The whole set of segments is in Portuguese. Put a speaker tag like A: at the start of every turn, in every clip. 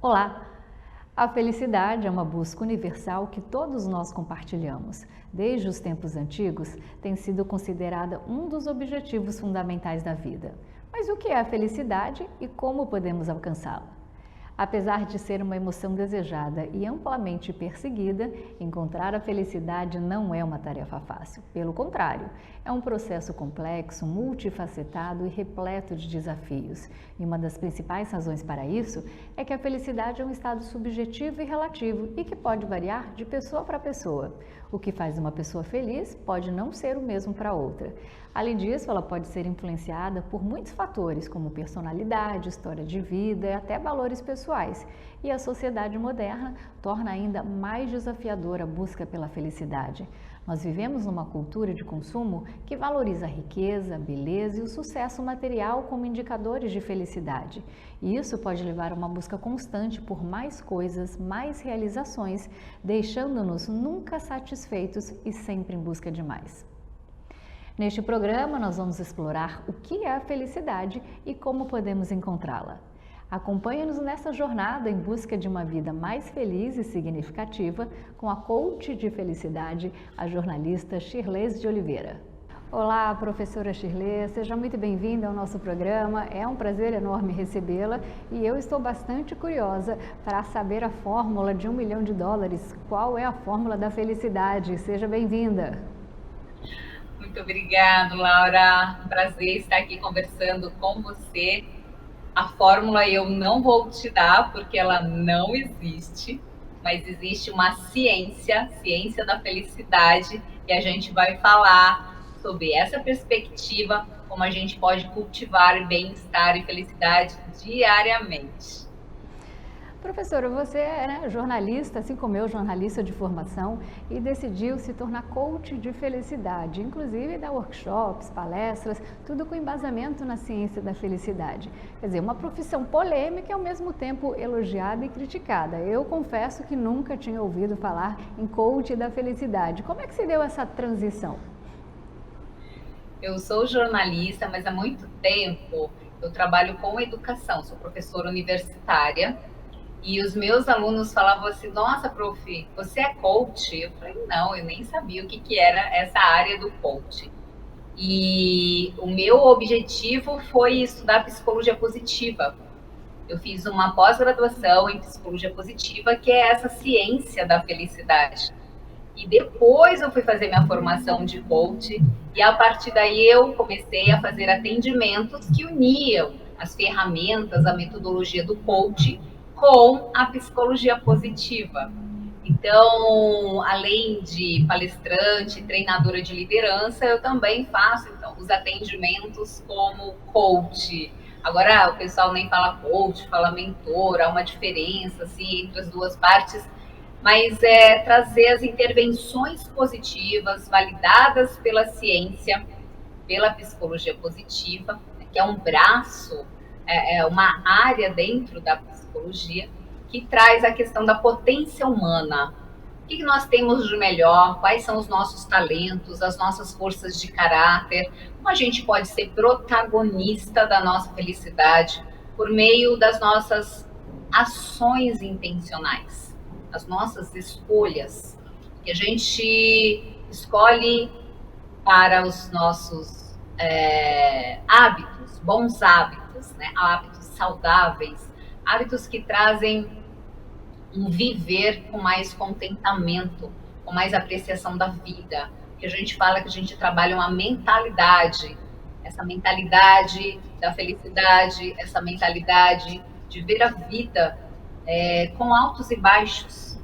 A: Olá! A felicidade é uma busca universal que todos nós compartilhamos. Desde os tempos antigos, tem sido considerada um dos objetivos fundamentais da vida. Mas o que é a felicidade e como podemos alcançá-la? Apesar de ser uma emoção desejada e amplamente perseguida, encontrar a felicidade não é uma tarefa fácil. Pelo contrário, é um processo complexo, multifacetado e repleto de desafios. E uma das principais razões para isso é que a felicidade é um estado subjetivo e relativo e que pode variar de pessoa para pessoa. O que faz uma pessoa feliz pode não ser o mesmo para outra. Além disso, ela pode ser influenciada por muitos fatores, como personalidade, história de vida e até valores pessoais. E a sociedade moderna torna ainda mais desafiadora a busca pela felicidade. Nós vivemos numa cultura de consumo que valoriza a riqueza, a beleza e o sucesso material como indicadores de felicidade. E isso pode levar a uma busca constante por mais coisas, mais realizações, deixando-nos nunca satisfeitos e sempre em busca de mais. Neste programa, nós vamos explorar o que é a felicidade e como podemos encontrá-la. Acompanhe-nos nessa jornada em busca de uma vida mais feliz e significativa com a coach de felicidade, a jornalista Shirlese de Oliveira. Olá, professora Shirlê, seja muito bem-vinda ao nosso programa. É um prazer enorme recebê-la e eu estou bastante curiosa para saber a fórmula de $1 milhão. Qual é a fórmula da felicidade? Seja bem-vinda.
B: Muito obrigada, Laura. Prazer estar aqui conversando com você. A fórmula eu não vou te dar porque ela não existe, mas existe uma ciência da felicidade, e a gente vai falar sobre essa perspectiva, como a gente pode cultivar bem-estar e felicidade diariamente.
A: Professora, você é jornalista, assim como eu, jornalista de formação, e decidiu se tornar coach de felicidade, inclusive dá workshops, palestras, tudo com embasamento na ciência da felicidade. Quer dizer, uma profissão polêmica e ao mesmo tempo elogiada e criticada. Eu confesso que nunca tinha ouvido falar em coach da felicidade. Como é que se deu essa transição?
B: Eu sou jornalista, mas há muito tempo eu trabalho com educação, sou professora universitária. E os meus alunos falavam assim, nossa, prof, você é coach? Eu falei, não, eu nem sabia o que era essa área do coach. E o meu objetivo foi estudar psicologia positiva. Eu fiz uma pós-graduação em psicologia positiva, que é essa ciência da felicidade. E depois eu fui fazer minha formação de coach, e a partir daí eu comecei a fazer atendimentos que uniam as ferramentas, a metodologia do coach com a psicologia positiva. Então, além de palestrante, treinadora de liderança, eu também faço então, os atendimentos como coach. Agora, o pessoal nem fala coach, fala mentor, há uma diferença assim, entre as duas partes, mas é trazer as intervenções positivas, validadas pela ciência, pela psicologia positiva, que é um braço, é uma área dentro da psicologia, que traz a questão da potência humana. O que nós temos de melhor? Quais são os nossos talentos, as nossas forças de caráter? Como a gente pode ser protagonista da nossa felicidade por meio das nossas ações intencionais, as nossas escolhas, que a gente escolhe para os nossos hábitos, bons hábitos, né? Hábitos saudáveis, hábitos que trazem um viver com mais contentamento, com mais apreciação da vida. Que a gente fala que a gente trabalha uma mentalidade, essa mentalidade da felicidade, essa mentalidade de ver a vida com altos e baixos,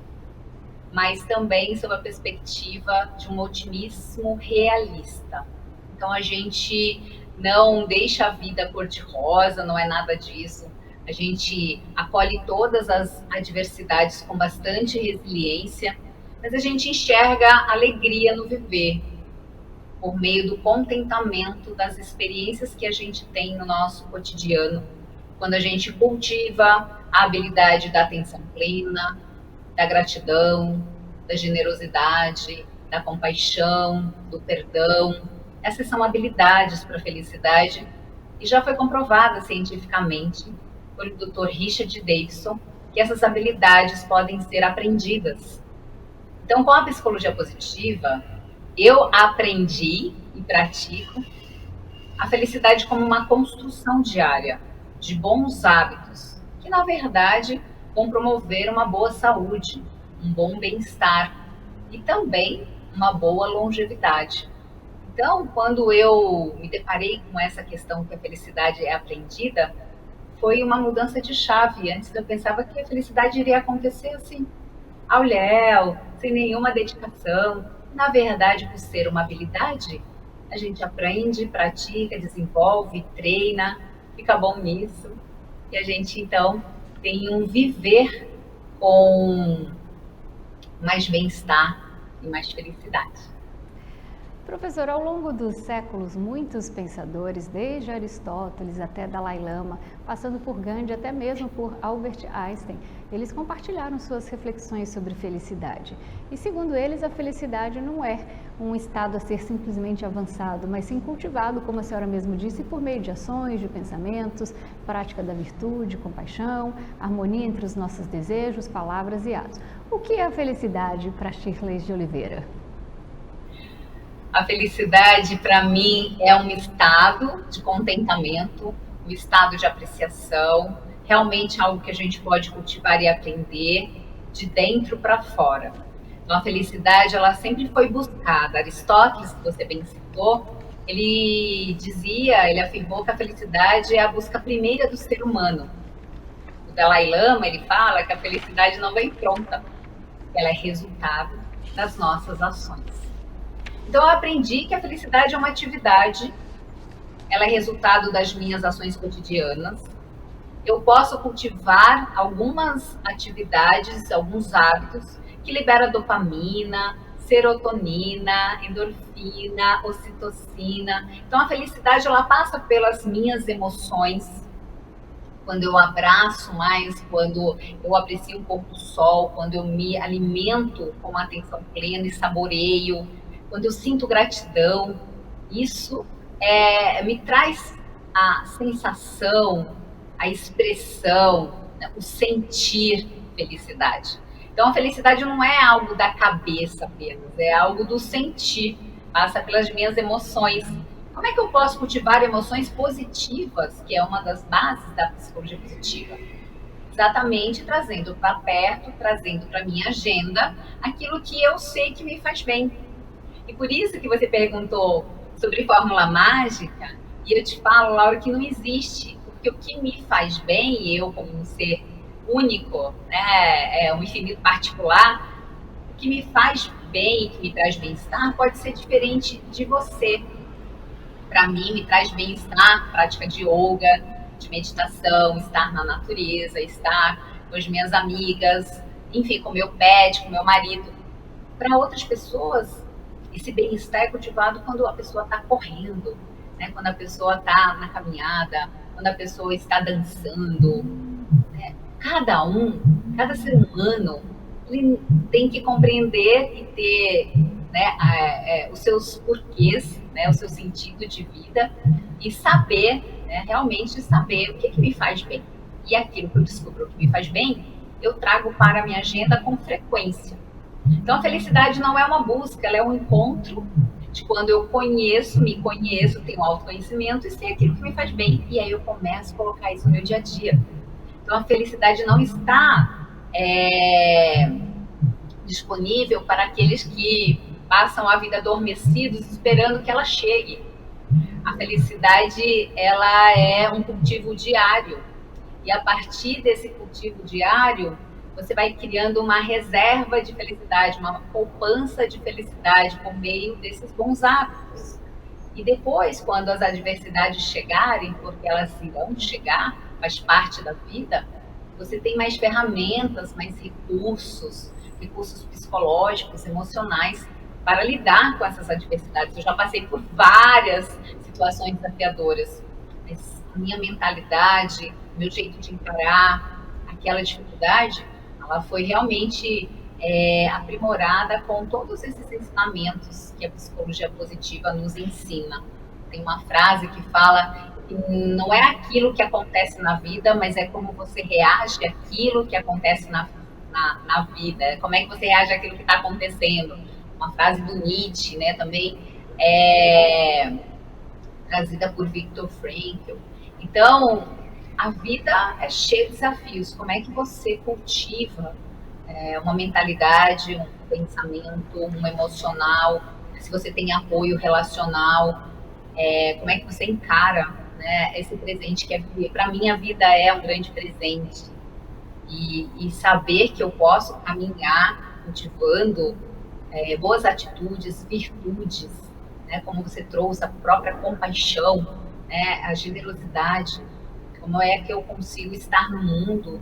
B: mas também sob a perspectiva de um otimismo realista. Então a gente não deixa a vida cor-de-rosa, não é nada disso. A gente acolhe todas as adversidades com bastante resiliência, mas a gente enxerga alegria no viver, por meio do contentamento das experiências que a gente tem no nosso cotidiano, quando a gente cultiva a habilidade da atenção plena, da gratidão, da generosidade, da compaixão, do perdão. Essas são habilidades para a felicidade e já foi comprovada cientificamente por Dr. Richard Davidson, que essas habilidades podem ser aprendidas. Então, com a psicologia positiva, eu aprendi e pratico a felicidade como uma construção diária de bons hábitos, que na verdade vão promover uma boa saúde, um bom bem-estar e também uma boa longevidade. Então, quando eu me deparei com essa questão que a felicidade é aprendida, foi uma mudança de chave. Antes eu pensava que a felicidade iria acontecer assim, ao léu, sem nenhuma dedicação. Na verdade, por ser uma habilidade, a gente aprende, pratica, desenvolve, treina, fica bom nisso. E a gente, então, tem um viver com mais bem-estar e mais felicidade.
A: Professor, ao longo dos séculos, muitos pensadores, desde Aristóteles até Dalai Lama, passando por Gandhi, até mesmo por Albert Einstein, eles compartilharam suas reflexões sobre felicidade. E segundo eles, a felicidade não é um estado a ser simplesmente avançado, mas sim cultivado, como a senhora mesmo disse, por meio de ações, de pensamentos, prática da virtude, compaixão, harmonia entre os nossos desejos, palavras e atos. O que é a felicidade para Shirley de Oliveira?
B: A felicidade, para mim, é um estado de contentamento, um estado de apreciação, realmente algo que a gente pode cultivar e aprender de dentro para fora. Então, a felicidade, ela sempre foi buscada. Aristóteles, que você bem citou, ele afirmou que a felicidade é a busca primeira do ser humano. O Dalai Lama, ele fala que a felicidade não vem pronta, ela é resultado das nossas ações. Então, eu aprendi que a felicidade é uma atividade, ela é resultado das minhas ações cotidianas. Eu posso cultivar algumas atividades, alguns hábitos que liberam dopamina, serotonina, endorfina, ocitocina. Então, a felicidade, ela passa pelas minhas emoções. Quando eu abraço mais, quando eu aprecio um pouco do sol, quando eu me alimento com atenção plena e saboreio, quando eu sinto gratidão, isso me traz a sensação, a expressão, né, o sentir felicidade. Então, a felicidade não é algo da cabeça apenas, é algo do sentir, passa pelas minhas emoções. Como é que eu posso cultivar emoções positivas, que é uma das bases da psicologia positiva? Exatamente trazendo para perto, trazendo para minha agenda aquilo que eu sei que me faz bem. E por isso que você perguntou sobre fórmula mágica, e eu te falo, Laura, que não existe, porque o que me faz bem, eu como um ser único, né, um infinito particular, o que me faz bem, que me traz bem-estar, pode ser diferente de você. Para mim, me traz bem-estar, prática de yoga, de meditação, estar na natureza, estar com as minhas amigas, enfim, com meu pet, com meu marido. Para outras pessoas, esse bem-estar é cultivado quando a pessoa está correndo, né? Quando a pessoa está na caminhada, quando a pessoa está dançando. Né? Cada ser humano, ele tem que compreender e ter, né, os seus porquês, né, o seu sentido de vida e saber, né, realmente saber o que me faz bem. E aquilo que eu descubro que me faz bem, eu trago para a minha agenda com frequência. Então, a felicidade não é uma busca, ela é um encontro de quando eu conheço, me conheço, tenho autoconhecimento e sei aquilo que me faz bem. E aí eu começo a colocar isso no meu dia a dia. Então, a felicidade não está disponível para aqueles que passam a vida adormecidos esperando que ela chegue. A felicidade, ela é um cultivo diário. E a partir desse cultivo diário, você vai criando uma reserva de felicidade, uma poupança de felicidade por meio desses bons hábitos. E depois, quando as adversidades chegarem, porque elas irão chegar, faz parte da vida, você tem mais ferramentas, mais recursos, recursos psicológicos, emocionais, para lidar com essas adversidades. Eu já passei por várias situações desafiadoras, mas a minha mentalidade, meu jeito de encarar aquela dificuldade, ela foi realmente aprimorada com todos esses ensinamentos que a psicologia positiva nos ensina. Tem uma frase que fala: não é aquilo que acontece na vida, mas é como você reage àquilo que acontece na vida, como é que você reage àquilo que está acontecendo. Uma frase do Nietzsche, né, também trazida por Viktor Frankl. Então, a vida é cheia de desafios. Como é que você cultiva uma mentalidade, um pensamento, um emocional, se você tem apoio relacional, como é que você encara, né, esse presente que é viver. Para mim, a vida é um grande presente. E saber que eu posso caminhar cultivando boas atitudes, virtudes, né, como você trouxe, a própria compaixão, né, a generosidade, como é que eu consigo estar no mundo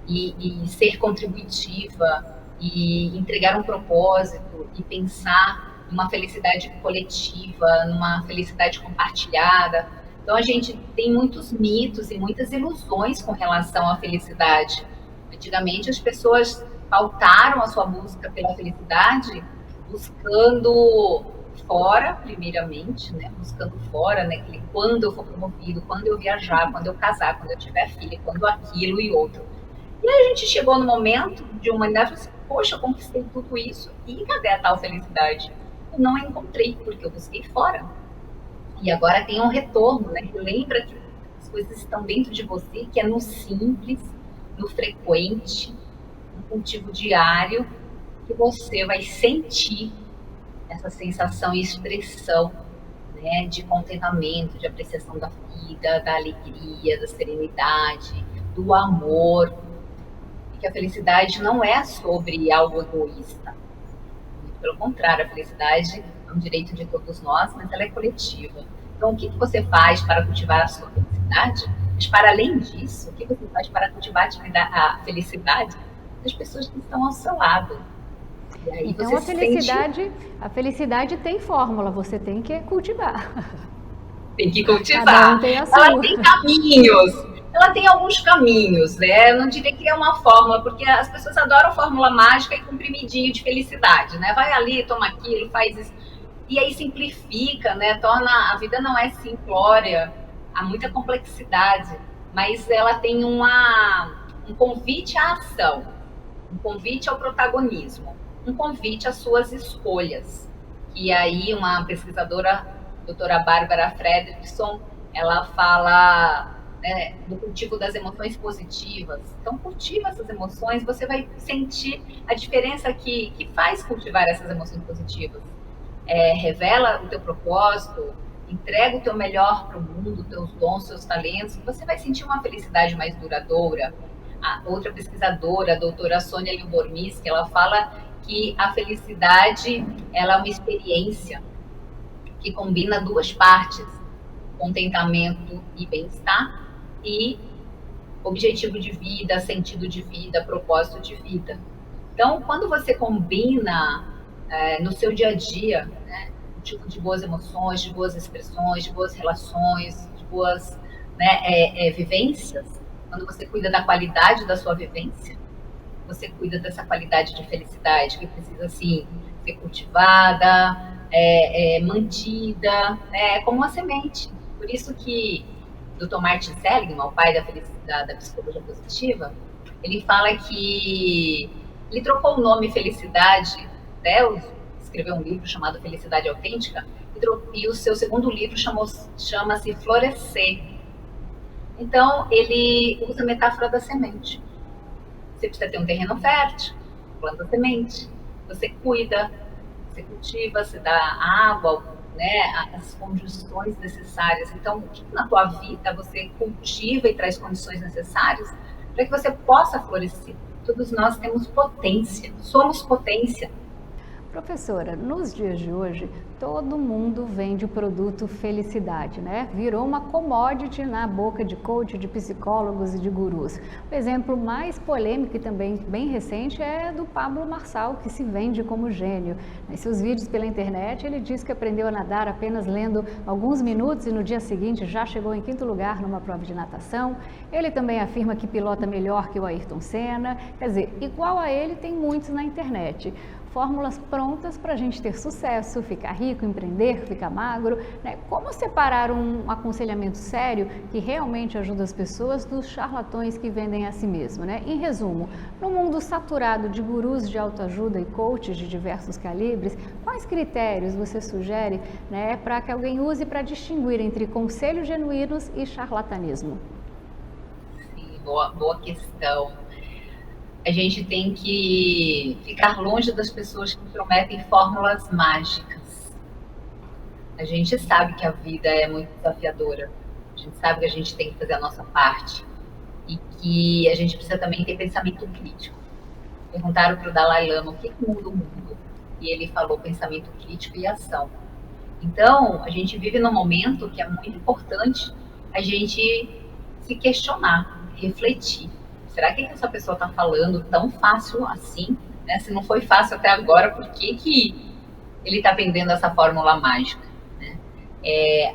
B: e ser contributiva e entregar um propósito e pensar numa felicidade coletiva, numa felicidade compartilhada. Então, a gente tem muitos mitos e muitas ilusões com relação à felicidade. Antigamente, as pessoas pautaram a sua busca pela felicidade buscando fora, primeiramente, né? Buscando fora, né? Quando eu for promovido, quando eu viajar, quando eu casar, quando eu tiver filho, quando aquilo e outro. E aí a gente chegou no momento de humanidade e falou assim, poxa, eu conquistei tudo isso, e cadê a tal felicidade? Eu não a encontrei, porque eu busquei fora. E agora tem um retorno, né? Que lembra que as coisas estão dentro de você, que é no simples, no frequente, no cultivo diário, que você vai sentir essa sensação e expressão, né, de contentamento, de apreciação da vida, da alegria, da serenidade, do amor. E que a felicidade não é sobre algo egoísta. Muito pelo contrário, a felicidade é um direito de todos nós, mas ela é coletiva. Então, o que você faz para cultivar a sua felicidade? Mas, para além disso, o que você faz para cultivar a felicidade das pessoas que estão ao seu lado?
A: Então, a felicidade tem fórmula, você tem que cultivar.
B: Tem que cultivar.
A: Cada um tem a sua.
B: Ela tem caminhos. Ela tem alguns caminhos, né? Eu não diria que é uma fórmula, porque as pessoas adoram fórmula mágica e comprimidinho de felicidade, né? Vai ali, toma aquilo, faz isso. E aí simplifica, né? Torna a vida não é simplória, há muita complexidade, mas ela tem um convite à ação, um convite ao protagonismo, um convite às suas escolhas. E aí uma pesquisadora, doutora Bárbara Fredrickson, ela fala, né, do cultivo das emoções positivas. Então, cultiva essas emoções, você vai sentir a diferença que faz cultivar essas emoções positivas. Revela o teu propósito, entrega o teu melhor para o mundo, teus dons, seus talentos, você vai sentir uma felicidade mais duradoura. A outra pesquisadora, a doutora Sônia Lyubomirsky, ela fala que a felicidade ela é uma experiência que combina duas partes, contentamento e bem-estar, e objetivo de vida, sentido de vida, propósito de vida. Então, quando você combina no seu dia a dia, né, um tipo de boas emoções, de boas expressões, de boas relações, de boas, né, vivências, quando você cuida da qualidade da sua vivência, você cuida dessa qualidade de felicidade que precisa, assim, ser cultivada, mantida, como uma semente. Por isso que o Dr. Martin Seligman, o pai da psicologia positiva, ele fala que ele trocou o nome felicidade, né, escreveu um livro chamado Felicidade Autêntica, e o seu segundo livro chama-se Florescer. Então, ele usa a metáfora da semente. Você precisa ter um terreno fértil, planta semente, você cuida, você cultiva, você dá água, né, as condições necessárias. Então, o que na tua vida você cultiva e traz condições necessárias para que você possa florescer? Todos nós temos potência, somos potência.
A: Professora, nos dias de hoje, todo mundo vende o produto felicidade, né? Virou uma commodity na boca de coach, de psicólogos e de gurus. O exemplo mais polêmico e também bem recente é do Pablo Marçal, que se vende como gênio. Em seus vídeos pela internet, ele diz que aprendeu a nadar apenas lendo alguns minutos e no dia seguinte já chegou em 5º lugar numa prova de natação. Ele também afirma que pilota melhor que o Ayrton Senna. Quer dizer, igual a ele tem muitos na internet. fórmulas prontas para a gente ter sucesso, ficar rico, empreender, ficar magro, né? Como separar um aconselhamento sério que realmente ajuda as pessoas dos charlatões que vendem a si mesmo, né? Em resumo, no mundo saturado de gurus de autoajuda e coaches de diversos calibres, quais critérios você sugere, né, para que alguém use para distinguir entre conselhos genuínos e charlatanismo?
B: Sim, boa questão. A gente tem que ficar longe das pessoas que prometem fórmulas mágicas. A gente sabe que a vida é muito desafiadora. A gente sabe que a gente tem que fazer a nossa parte e que a gente precisa também ter pensamento crítico. Perguntaram para o Dalai Lama o que muda o mundo e ele falou pensamento crítico e ação. Então, a gente vive num momento que é muito importante a gente se questionar, refletir. Será que essa pessoa está falando tão fácil assim? Né? Se não foi fácil até agora, por que ele está vendendo essa fórmula mágica? Né?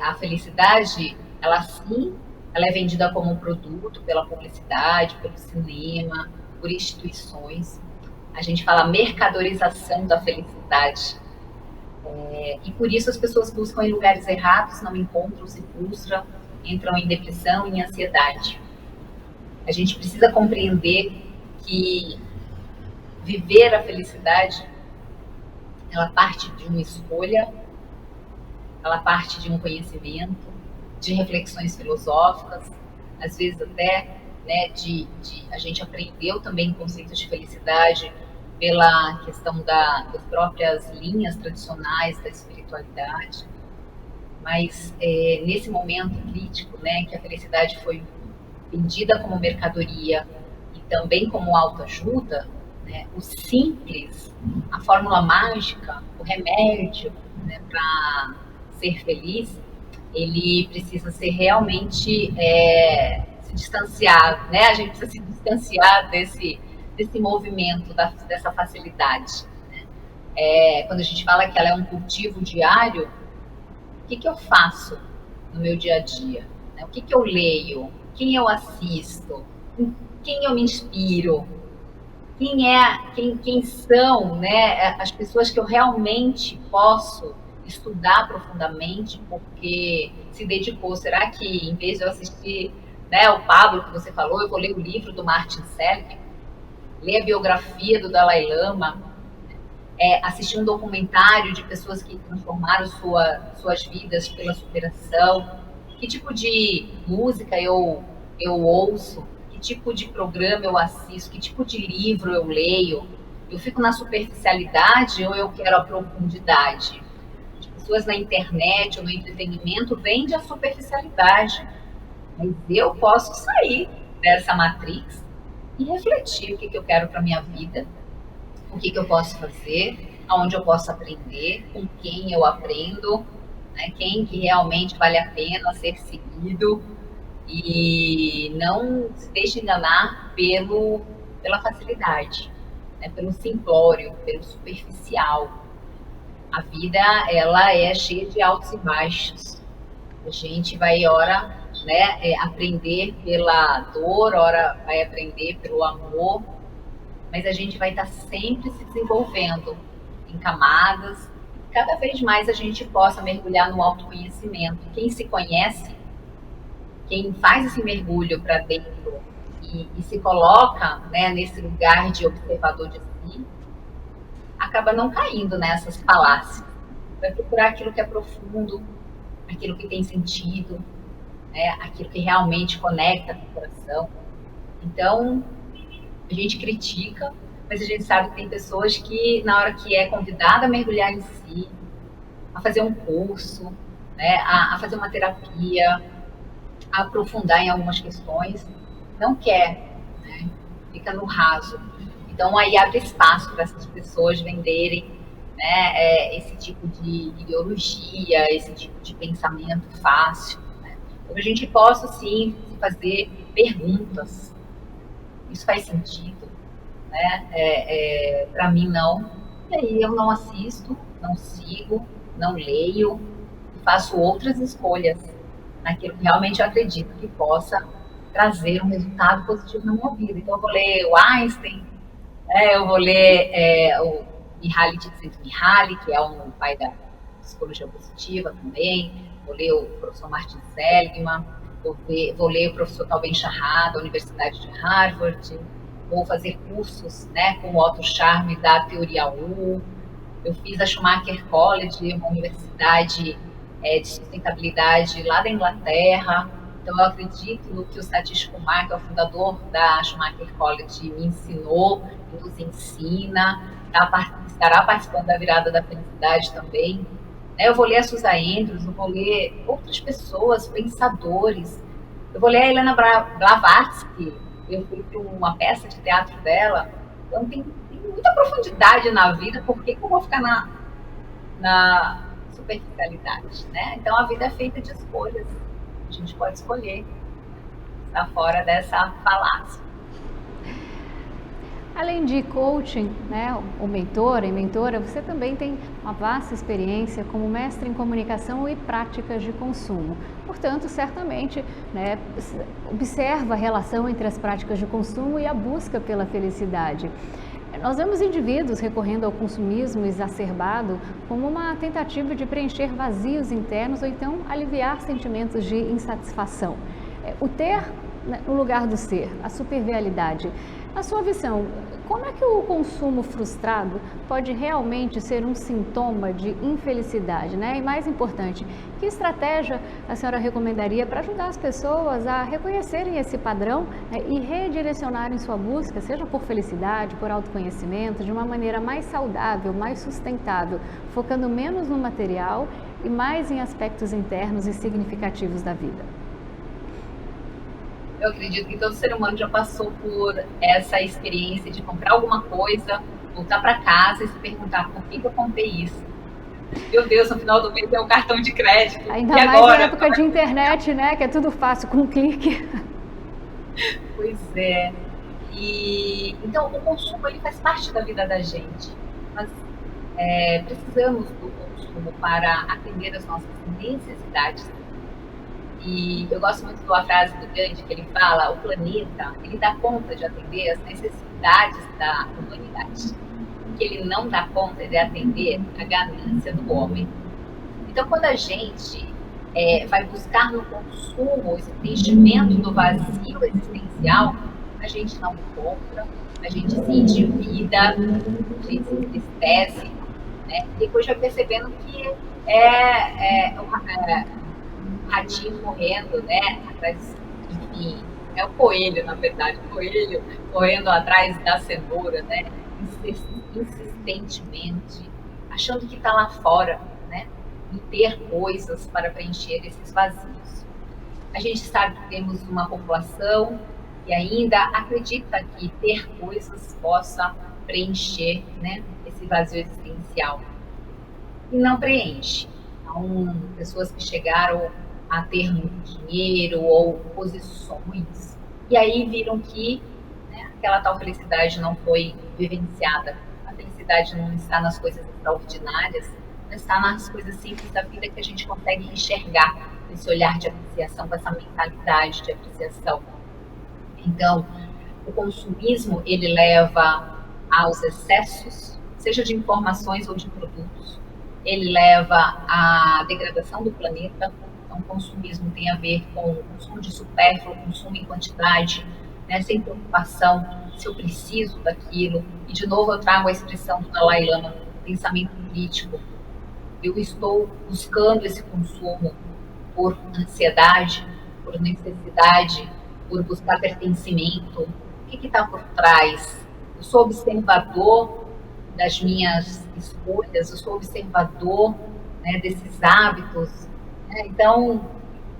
B: A felicidade, ela sim, ela é vendida como um produto pela publicidade, pelo cinema, por instituições. A gente fala mercadorização da felicidade. E por isso as pessoas buscam em lugares errados, não encontram, se frustram, entram em depressão e em ansiedade. A gente precisa compreender que viver a felicidade, ela parte de uma escolha, ela parte de um conhecimento, de reflexões filosóficas, às vezes até, né, a gente aprendeu também conceitos de felicidade pela questão das próprias linhas tradicionais da espiritualidade. Mas nesse momento crítico, né, que a felicidade foi vendida como mercadoria e também como autoajuda, né, o simples, a fórmula mágica, o remédio, né, para ser feliz, ele precisa ser realmente se distanciar, né? A gente precisa se distanciar desse movimento, dessa facilidade. Né? Quando a gente fala que ela é um cultivo diário, o que eu faço no meu dia a dia? Né? O que eu leio? Quem eu assisto? Quem eu me inspiro? Quem são, né, as pessoas que eu realmente posso estudar profundamente porque se dedicou? Será que em vez de eu assistir, né, o Pablo que você falou, eu vou ler o livro do Martin Seligman, ler a biografia do Dalai Lama, assistir um documentário de pessoas que transformaram suas vidas pela superação? Que tipo de música eu ouço? Que tipo de programa eu assisto? Que tipo de livro eu leio? Eu fico na superficialidade ou eu quero a profundidade? As pessoas na internet ou no entretenimento vendem a superficialidade. Mas eu posso sair dessa matrix e refletir o que eu quero para a minha vida, o que eu posso fazer, aonde eu posso aprender, com quem eu aprendo, né? Quem que realmente vale a pena ser seguido, e não se deixe enganar pela facilidade, né? Pelo simplório, pelo superficial. A vida, ela é cheia de altos e baixos. A gente vai, ora, né, aprender pela dor, ora vai aprender pelo amor, mas a gente vai estar sempre se desenvolvendo em camadas. Cada vez mais a gente possa mergulhar no autoconhecimento. Quem se conhece, quem faz esse mergulho para dentro e se coloca, né, nesse lugar de observador de si, acaba não caindo nessas falácias. Vai procurar aquilo que é profundo, aquilo que tem sentido, né, aquilo que realmente conecta com o coração. Então, a gente critica, mas a gente sabe que tem pessoas que, na hora que é convidada a mergulhar em si, a fazer um curso, né, a fazer uma terapia, a aprofundar em algumas questões, não quer, né, fica no raso. Então, aí abre espaço para essas pessoas venderem, né, esse tipo de ideologia, esse tipo de pensamento fácil. Né? Então, a gente possa, sim, fazer perguntas. Isso faz sentido? Né? Para mim, não. E aí eu não assisto, não sigo, não leio, e faço outras escolhas naquilo que realmente eu acredito que possa trazer um resultado positivo na minha vida. Então, eu vou ler o Einstein, eu vou ler Mihaly Csikszentmihalyi, que é um pai da psicologia positiva também. Vou ler o professor Martin Seligman, vou ler o professor Tal Ben-Shahar, da Universidade de Harvard, vou fazer cursos, né, com o Otto Scharmer da Teoria U. Eu fiz a Schumacher College, uma universidade de sustentabilidade lá da Inglaterra. Então, eu acredito no que o Satish Kumar, que é o fundador da Schumacher College, me ensinou e nos ensina. Estará participando da Virada da Felicidade também. Eu vou ler a Susa Andrews, eu vou ler outras pessoas, pensadores. Eu vou ler a Helena Blavatsky. Eu fui para uma peça de teatro dela. Então, tem muita profundidade na vida. Por que eu vou ficar na superficialidade, né? Então, a vida é feita de escolhas. A gente pode escolher estar fora dessa falácia.
A: Além de coaching, né, o mentor e mentora, você também tem uma vasta experiência como mestre em comunicação e práticas de consumo. Portanto, certamente, né, observa a relação entre as práticas de consumo e a busca pela felicidade. Nós vemos indivíduos recorrendo ao consumismo exacerbado como uma tentativa de preencher vazios internos ou então aliviar sentimentos de insatisfação. O ter no lugar do ser, a supervialidade. Na sua visão, como é que o consumo frustrado pode realmente ser um sintoma de infelicidade, né? E mais importante, que estratégia a senhora recomendaria para ajudar as pessoas a reconhecerem esse padrão, né, e redirecionarem sua busca, seja por felicidade, por autoconhecimento, de uma maneira mais saudável, mais sustentável, focando menos no material e mais em aspectos internos e significativos da vida?
B: Eu acredito que todo ser humano já passou por essa experiência de comprar alguma coisa, voltar para casa e se perguntar por que eu comprei isso. Meu Deus, no final do mês é um cartão de crédito.
A: Ainda mais agora? Na época de internet, né? Que é tudo fácil, com um clique.
B: Pois é. Então, o consumo ele faz parte da vida da gente. Mas precisamos do consumo para atender as nossas necessidades. E eu gosto muito de uma frase do Gandhi que ele fala: o planeta ele dá conta de atender as necessidades da humanidade. O que ele não dá conta de atender a ganância do homem. Então, quando a gente vai buscar no consumo esse preenchimento do vazio existencial, a gente não encontra, a gente se endivida, a gente se entristece, né? E depois já percebendo que o ratinho correndo, né, atrás, enfim, é o coelho, na verdade, o coelho correndo atrás da cenoura, né, insistentemente, achando que está lá fora, né, e ter coisas para preencher esses vazios. A gente sabe que temos uma população que ainda acredita que ter coisas possa preencher, né, esse vazio existencial. E não preenche. Então, pessoas que chegaram a ter muito dinheiro ou posições, e aí viram que, né, aquela tal felicidade não foi vivenciada. A felicidade não está nas coisas extraordinárias, mas está nas coisas simples da vida que a gente consegue enxergar, com esse olhar de apreciação, com essa mentalidade de apreciação. Então, o consumismo, ele leva aos excessos, seja de informações ou de produtos. Ele leva à degradação do planeta. Então, o consumismo tem a ver com o consumo de supérfluo, consumo em quantidade, né, sem preocupação se eu preciso daquilo. E, de novo, eu trago a expressão do Dalai Lama, pensamento crítico. Eu estou buscando esse consumo por ansiedade, por necessidade, por buscar pertencimento. O que está por trás? Eu sou observador das minhas escolhas, eu sou observador, né, desses hábitos. Né? Então,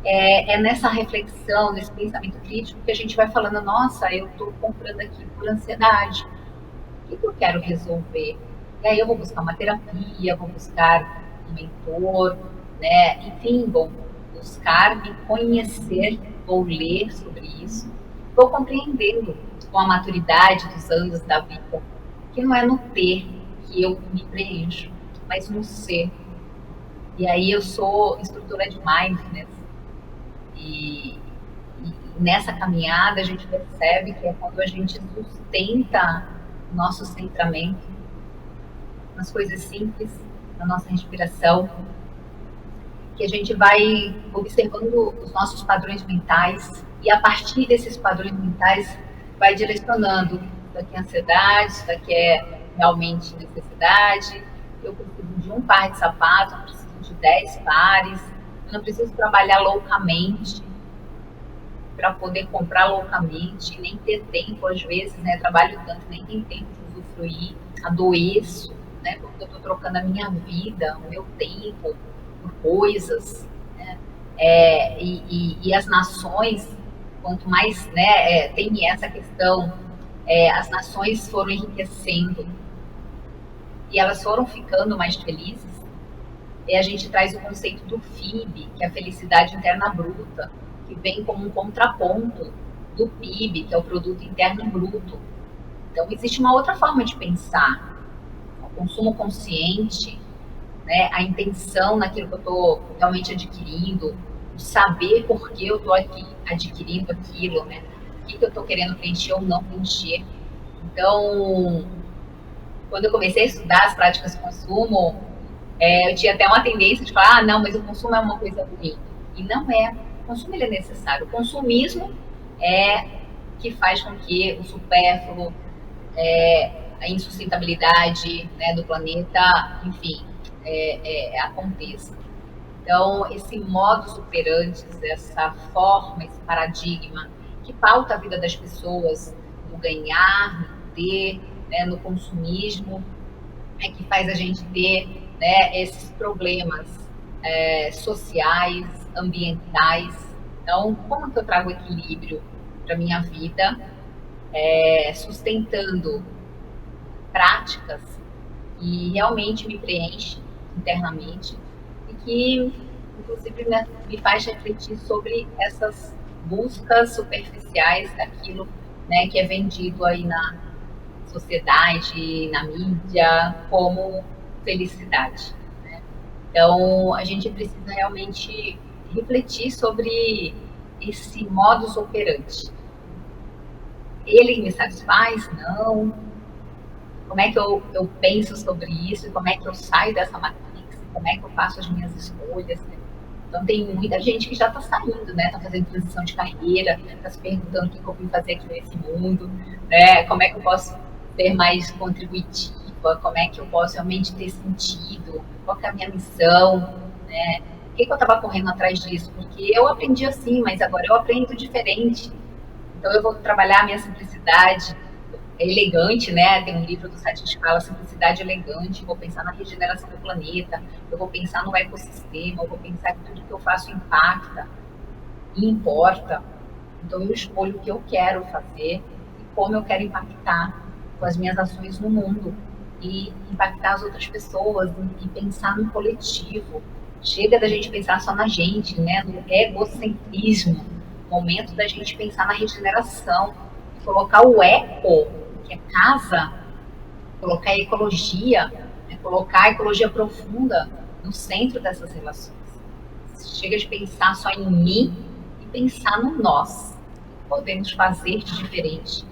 B: é nessa reflexão, nesse pensamento crítico que a gente vai falando, nossa, eu estou comprando aqui por ansiedade. O que eu quero resolver? E aí eu vou buscar uma terapia, vou buscar um mentor, né? Enfim, vou buscar me conhecer, vou ler sobre isso, vou compreendendo com a maturidade dos anos da vida que não é no ter que eu me preencho, mas no ser. E aí eu sou instrutora de mindfulness e nessa caminhada a gente percebe que é quando a gente sustenta o nosso centramento, nas coisas simples, na nossa respiração, que a gente vai observando os nossos padrões mentais e a partir desses padrões mentais vai direcionando. Isso aqui é ansiedade, isso aqui é realmente necessidade, eu preciso de um par de sapatos, eu preciso de 10 pares, eu não preciso trabalhar loucamente para poder comprar loucamente, nem ter tempo, às vezes, né? Trabalho tanto, nem tem tempo de usufruir, adoeço, né? Porque eu estou trocando a minha vida, o meu tempo, por coisas, né? E as nações, quanto mais, né, tem essa questão, as nações foram enriquecendo e elas foram ficando mais felizes, e a gente traz o conceito do FIB, que é a felicidade interna bruta, que vem como um contraponto do PIB, que é o produto interno bruto. Então, existe uma outra forma de pensar. O consumo consciente, né, a intenção naquilo que eu estou realmente adquirindo, de saber por que eu estou aqui adquirindo aquilo, né, o que eu estou querendo preencher ou não preencher. Então, quando eu comecei a estudar as práticas de consumo, eu tinha até uma tendência de falar, não, mas o consumo é uma coisa ruim. E não é. O consumo ele é necessário. O consumismo é que faz com que o supérfluo, a insustentabilidade, né, do planeta, enfim, aconteça. Então, esse modus operandi, essa forma, esse paradigma que pauta a vida das pessoas no ganhar, no ter, né, no consumismo, é que faz a gente ter, né, esses problemas sociais, ambientais. Então, como que eu trago equilíbrio para minha vida, sustentando práticas que realmente me preenchem internamente e que, inclusive, me faz refletir sobre essas buscas superficiais daquilo, né, que é vendido aí na sociedade, na mídia, como felicidade, né? Então, a gente precisa realmente refletir sobre esse modus operandi. Ele me satisfaz? Não. Como é que eu penso sobre isso? Como é que eu saio dessa matrix? Como é que eu faço as minhas escolhas? Né? Então, tem muita gente que já está saindo, né? Está fazendo transição de carreira, está se perguntando o que eu vim fazer aqui nesse mundo, né? Como é que eu posso ser mais contributiva? Como é que eu posso realmente ter sentido? Qual que é a minha missão? Né? Por que eu estava correndo atrás disso? Porque eu aprendi assim, mas agora eu aprendo diferente. Então, eu vou trabalhar a minha simplicidade elegante, né? Tem um livro do Sati que fala simplicidade elegante. Vou pensar na regeneração do planeta, eu vou pensar no ecossistema, eu vou pensar que tudo que eu faço impacta e importa. Então, eu escolho o que eu quero fazer e como eu quero impactar com as minhas ações no mundo e impactar as outras pessoas e pensar no coletivo. Chega da gente pensar só na gente, né? No egocentrismo. Momento da gente pensar na regeneração, colocar o eco, que é casa, colocar a ecologia, né? Colocar a ecologia profunda no centro dessas relações. Chega de pensar só em mim e pensar no nós. O que podemos fazer de diferente?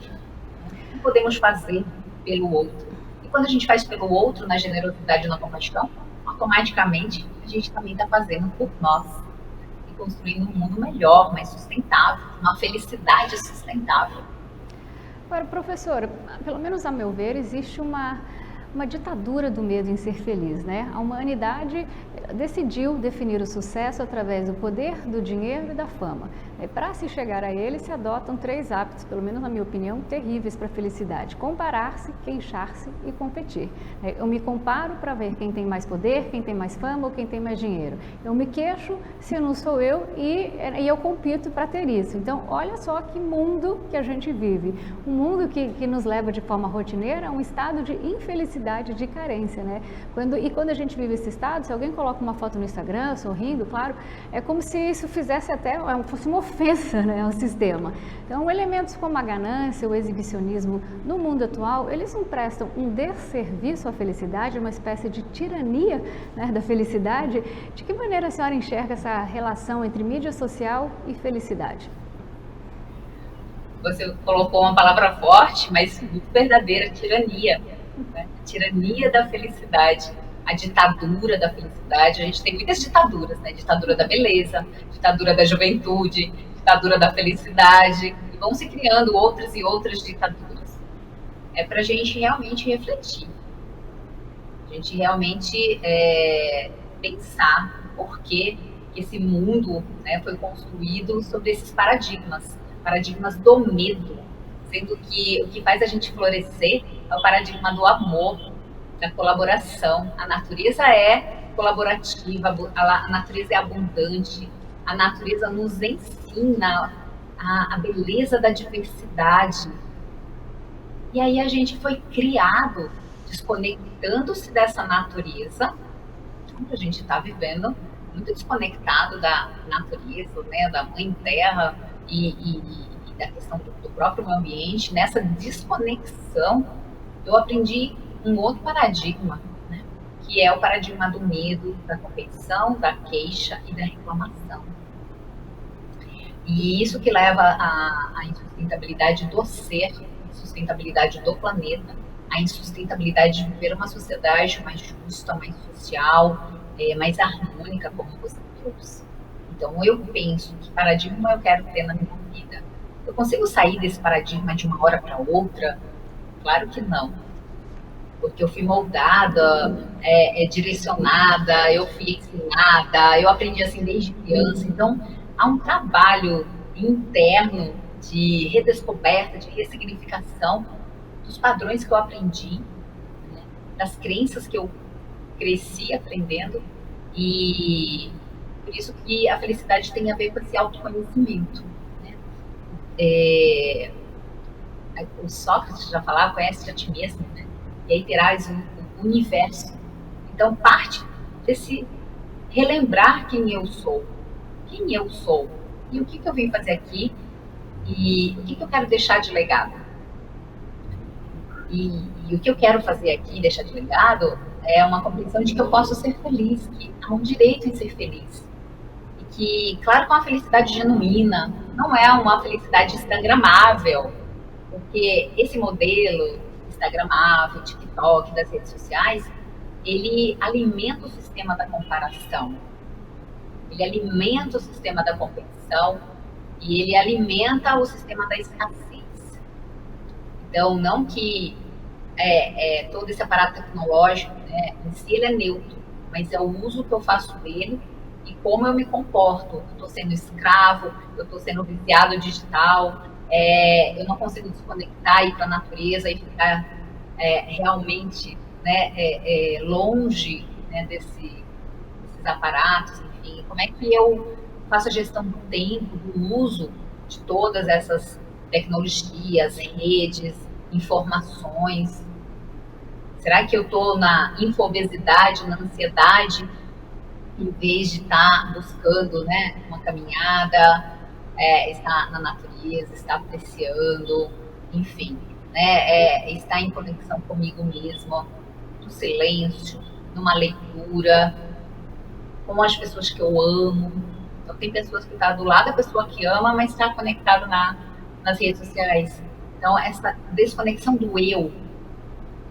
B: O que podemos fazer pelo outro? E quando a gente faz pelo outro, na generosidade e na compaixão, automaticamente a gente também está fazendo por nós. Construindo um mundo melhor, mais sustentável, uma felicidade sustentável.
A: Agora, professora, pelo menos a meu ver, existe uma ditadura do medo em ser feliz, né? A humanidade decidiu definir o sucesso através do poder, do dinheiro e da fama. Para se chegar a ele, se adotam 3 hábitos, pelo menos na minha opinião, terríveis para a felicidade: comparar-se, queixar-se e competir. Eu me comparo para ver quem tem mais poder, quem tem mais fama ou quem tem mais dinheiro. Eu me queixo se não sou eu e eu compito para ter isso. Então, olha só que mundo que a gente vive. Um mundo que nos leva de forma rotineira a um estado de infelicidade, de carência, né? Quando a gente vive esse estado, se alguém coloca uma foto no Instagram, sorrindo, claro, é como se isso fizesse até, fosse uma ofensa, né, ao sistema. Então, elementos como a ganância, o exibicionismo, no mundo atual, eles não prestam um desserviço à felicidade, uma espécie de tirania, né, da felicidade. De que maneira a senhora enxerga essa relação entre mídia social e felicidade?
B: Você colocou uma palavra forte, mas muito verdadeira: tirania. Né? tirania da felicidade, a ditadura da felicidade. A gente tem muitas ditaduras, né? Ditadura da beleza, ditadura da juventude, ditadura da felicidade, e vão se criando outras e outras ditaduras. É para a gente realmente refletir, a gente realmente pensar por que esse mundo, né, foi construído sobre esses paradigmas do medo, sendo que o que faz a gente florescer é o paradigma do amor, da colaboração. A natureza é colaborativa, a natureza é abundante, a natureza nos ensina a beleza da diversidade. E aí a gente foi criado desconectando-se dessa natureza. A gente está vivendo muito desconectado da natureza, né, da mãe terra e da questão do próprio meio ambiente. Nessa desconexão, eu aprendi um outro paradigma, né, que é o paradigma do medo, da competição, da queixa e da reclamação. E isso que leva à insustentabilidade do ser, insustentabilidade do planeta, a insustentabilidade de viver uma sociedade mais justa, mais social, mais harmônica, como você trouxe. Então, eu penso que paradigma eu quero ter na minha vida. Eu consigo sair desse paradigma de uma hora para outra? Claro que não. Porque eu fui moldada, direcionada, eu fui ensinada, eu aprendi assim desde criança. Então, há um trabalho interno de redescoberta, de ressignificação dos padrões que eu aprendi, né, das crenças que eu cresci aprendendo, e por isso que a felicidade tem a ver com esse autoconhecimento, né? O Sócrates já falava, conhece a ti mesmo, né? E aí terás o universo. Então parte desse relembrar quem eu sou e o que eu vim fazer aqui e o que eu quero deixar de legado. E o que eu quero fazer aqui, deixar de legado, é uma compreensão de que eu posso ser feliz, que há um direito em ser feliz. E que, claro, com a felicidade genuína, não é uma felicidade instagramável, porque esse modelo instagramável, TikTok, das redes sociais, ele alimenta o sistema da comparação, ele alimenta o sistema da competição e ele alimenta o sistema da escassez. Então, não que todo esse aparato tecnológico, né, em si ele é neutro, mas é o uso que eu faço dele e como eu me comporto. Eu estou sendo escravo, eu estou sendo viciado digital, eu não consigo desconectar e ir para a natureza e ficar realmente, né, longe, né, desses aparatos, enfim. Como é que eu faço a gestão do tempo, do uso de todas essas tecnologias, redes, informações? Será que eu estou na infobesidade, na ansiedade, em vez de estar buscando, né, uma caminhada, estar na natureza, estar apreciando, enfim, né, estar em conexão comigo mesmo, no silêncio, numa leitura, com as pessoas que eu amo. Então, tem pessoas que estão do lado da pessoa que ama, mas está conectado nas redes sociais. Então, essa desconexão do eu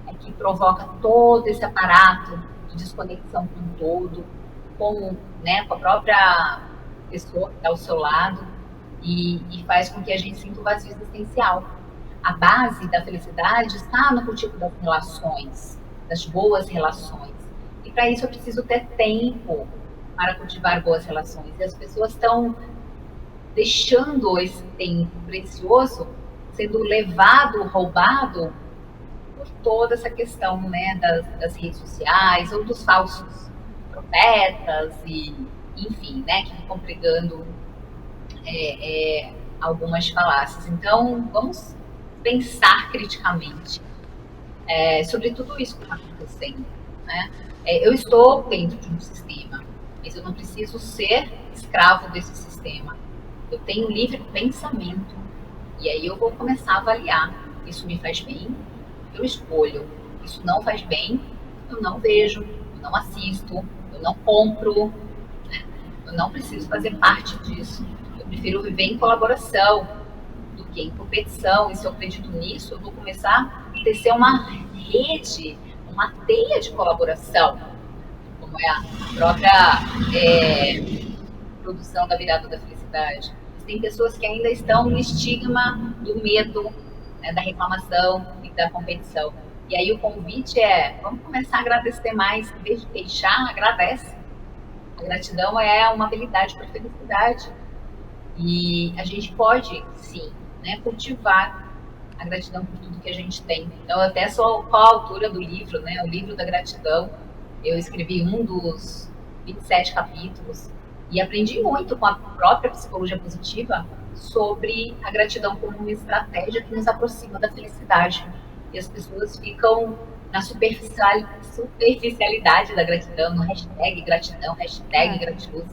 B: é que provoca todo esse aparato de desconexão com o todo, né, com a própria pessoa que está ao seu lado, e faz com que a gente sinta um vazio existencial. A base da felicidade está no cultivo das relações, das boas relações. E para isso eu preciso ter tempo para cultivar boas relações. E as pessoas estão deixando esse tempo precioso sendo levado, roubado por toda essa questão, né, das redes sociais ou dos falsos profetas e, enfim, né, que ficam pregando algumas falácias. Então, vamos pensar criticamente sobre tudo isso que está acontecendo, né? Eu estou dentro de um sistema, mas eu não preciso ser escravo desse sistema. Eu tenho livre pensamento. E aí eu vou começar a avaliar. Isso me faz bem? Eu escolho. Isso não faz bem? Eu não vejo, eu não assisto, eu não compro. Eu não preciso fazer parte disso. Eu prefiro viver em colaboração do que em competição. E se eu acredito nisso, eu vou começar a tecer uma rede, um uma teia de colaboração, como é a própria produção da Virada da Felicidade. Tem pessoas que ainda estão no estigma do medo, né, da reclamação e da competição. E aí o convite é, vamos começar a agradecer mais, em vez de queixar, agradece. A gratidão é uma habilidade para a felicidade. E a gente pode, sim, né, cultivar a gratidão por tudo que a gente tem. Então, eu até sou coautora do livro, né, o livro da gratidão. Eu escrevi um dos 27 capítulos e aprendi muito com a própria psicologia positiva sobre a gratidão como uma estratégia que nos aproxima da felicidade. E as pessoas ficam na superficialidade da gratidão, no hashtag gratidão, hashtag gratiluz.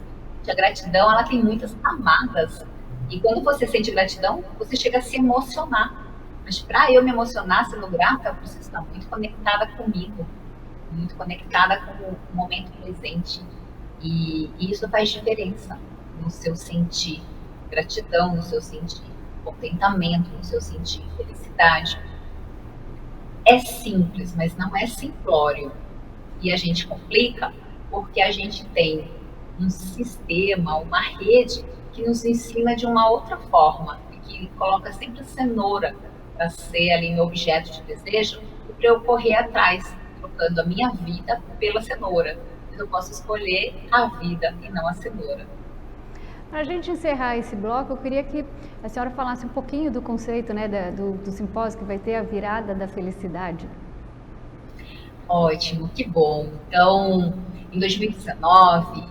B: A gratidão, ela tem muitas camadas. E quando você sente gratidão, você chega a se emocionar. Mas para eu me emocionar sendo grata, eu preciso estar muito conectada comigo, muito conectada com o momento presente. E isso faz diferença no seu sentir gratidão, no seu sentir contentamento, no seu sentir felicidade. É simples, mas não é simplório. E a gente complica porque a gente tem um sistema, uma rede que nos ensina de uma outra forma, e que coloca sempre a cenoura para ser ali meu objeto de desejo e para eu correr atrás, trocando a minha vida pela cenoura. Eu posso escolher a vida e não a cenoura.
A: Para a gente encerrar esse bloco, eu queria que a senhora falasse um pouquinho do conceito, né, do simpósio que vai ter a virada da felicidade.
B: Ótimo, que bom. Então, em 2019,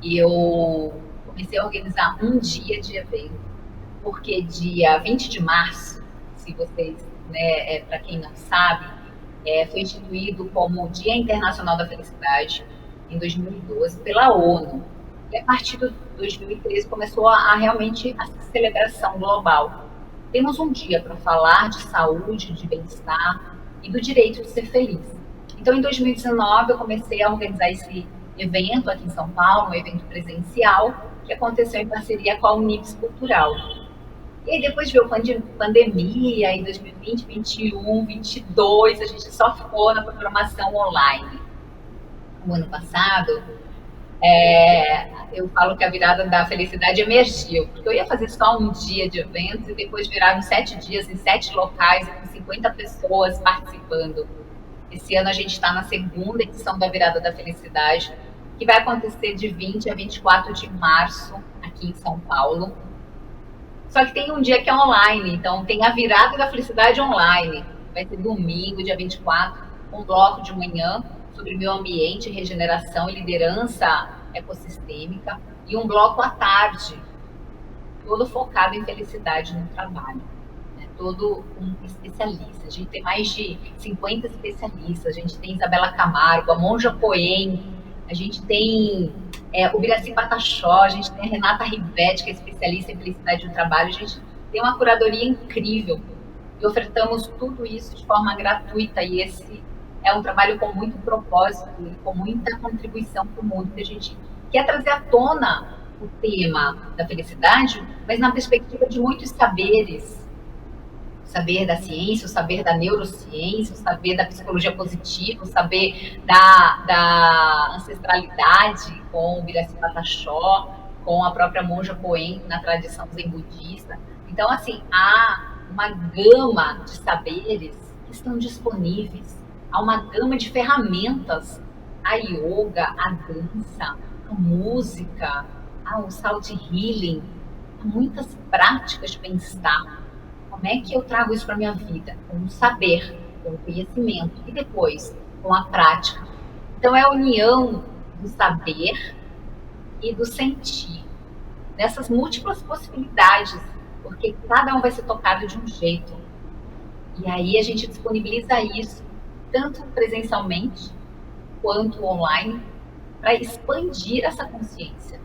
B: eu comecei a organizar um dia de evento, porque dia 20 de março, se vocês, né, para quem não sabe, foi instituído como Dia Internacional da Felicidade em 2012 pela ONU. E a partir de 2013 começou a realmente a celebração global. Temos um dia para falar de saúde, de bem-estar e do direito de ser feliz. Então, em 2019, eu comecei a organizar esse evento aqui em São Paulo, um evento presencial, que aconteceu em parceria com a Unives Cultural. E aí, depois veio a pandemia, em 2020, 2021, 2022, a gente só ficou na programação online. No ano passado, eu falo que a virada da felicidade emergiu, porque eu ia fazer só um dia de evento e depois viraram 7 dias em 7 locais e com 50 pessoas participando. Esse ano a gente está na segunda edição da Virada da Felicidade, que vai acontecer de 20 a 24 de março, aqui em São Paulo. Só que tem um dia que é online, então tem a Virada da Felicidade online. Vai ser domingo, dia 24, um bloco de manhã sobre meio ambiente, regeneração e liderança ecossistêmica, e um bloco à tarde, todo focado em felicidade no trabalho. Todo um especialista. A gente tem mais de 50 especialistas. A gente tem Isabela Camargo, a Monja Cohen, a gente tem o Biraci Pataxó, a gente tem a Renata Rivetti, que é especialista em felicidade no trabalho. A gente tem uma curadoria incrível e ofertamos tudo isso de forma gratuita, e esse é um trabalho com muito propósito e com muita contribuição para o mundo, que a gente quer trazer à tona o tema da felicidade, mas na perspectiva de muitos saberes, o saber da ciência, o saber da neurociência, o saber da psicologia positiva, o saber da ancestralidade com o Biraci Pataxó, com a própria Monja Cohen na tradição zen budista. Então, assim, há uma gama de saberes que estão disponíveis, há uma gama de ferramentas, a yoga, a dança, a música, o sound healing, há muitas práticas de bem-estar. Como é que eu trago isso para a minha vida? Com o saber, com o conhecimento e depois com a prática. Então, é a união do saber e do sentir, nessas múltiplas possibilidades, porque cada um vai ser tocado de um jeito. E aí a gente disponibiliza isso, tanto presencialmente quanto online, para expandir essa consciência.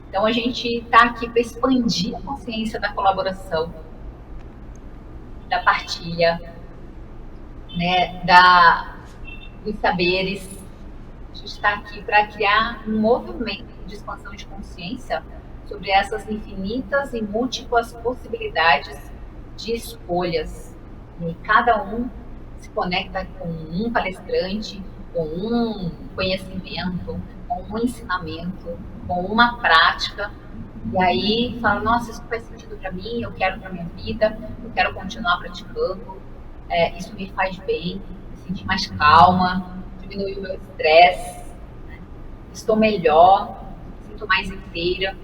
B: Então, a gente está aqui para expandir a consciência da colaboração, da partilha, né, dos saberes. A gente está aqui para criar um movimento de expansão de consciência sobre essas infinitas e múltiplas possibilidades de escolhas. E cada um se conecta com um palestrante, com um conhecimento, com um ensinamento, com uma prática, e aí fala, nossa, isso faz sentido para mim, eu quero para minha vida, eu quero continuar praticando, isso me faz bem, me sentir mais calma, diminuir o meu estresse, né? Estou melhor, me sinto mais inteira,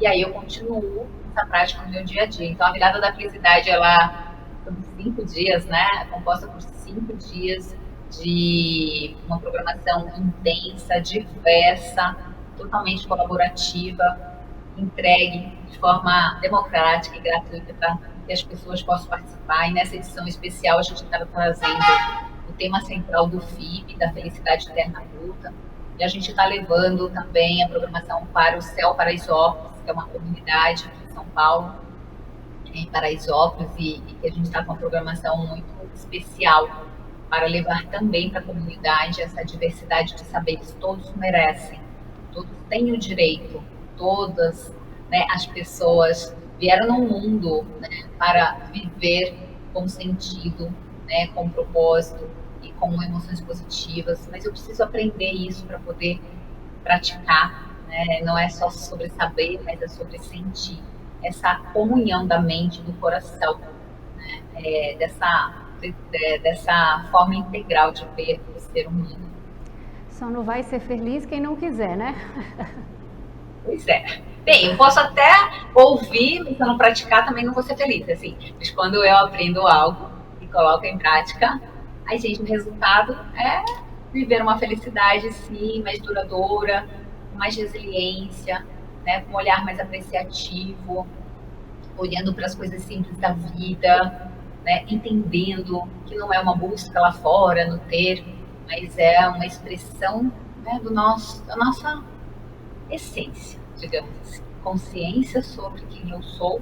B: e aí eu continuo essa prática no meu dia a dia. Então a virada da felicidade, ela são 5 dias, né? É composta por 5 dias de uma programação intensa, diversa, totalmente colaborativa, entregue de forma democrática e gratuita para que as pessoas possam participar. E nessa edição especial a gente está trazendo o tema central do FIB, da Felicidade Eterna Bruta, e a gente está levando também a programação para o Céu Paraisópolis, que é uma comunidade aqui em São Paulo, em Paraisópolis, e que a gente está com uma programação muito especial para levar também para a comunidade essa diversidade de saberes. Todos merecem, todos têm o direito, todas, né, as pessoas vieram no mundo, né, para viver com sentido, né, com propósito e com emoções positivas, mas eu preciso aprender isso para poder praticar, né? Não é só sobre saber, mas é sobre sentir essa comunhão da mente e do coração, né? Dessa forma integral de ver o ser humano.
A: Só não vai ser feliz quem não quiser, né?
B: Pois é. Bem, eu posso até ouvir, mas se eu não praticar, também não vou ser feliz, assim. Mas quando eu aprendo algo e coloco em prática, aí, gente, o resultado é viver uma felicidade, sim, mais duradoura, com mais resiliência, né, com um olhar mais apreciativo, olhando para as coisas simples da vida, né, entendendo que não é uma busca lá fora, no ter, mas é uma expressão, né, da nossa essência, digamos assim. Consciência sobre quem eu sou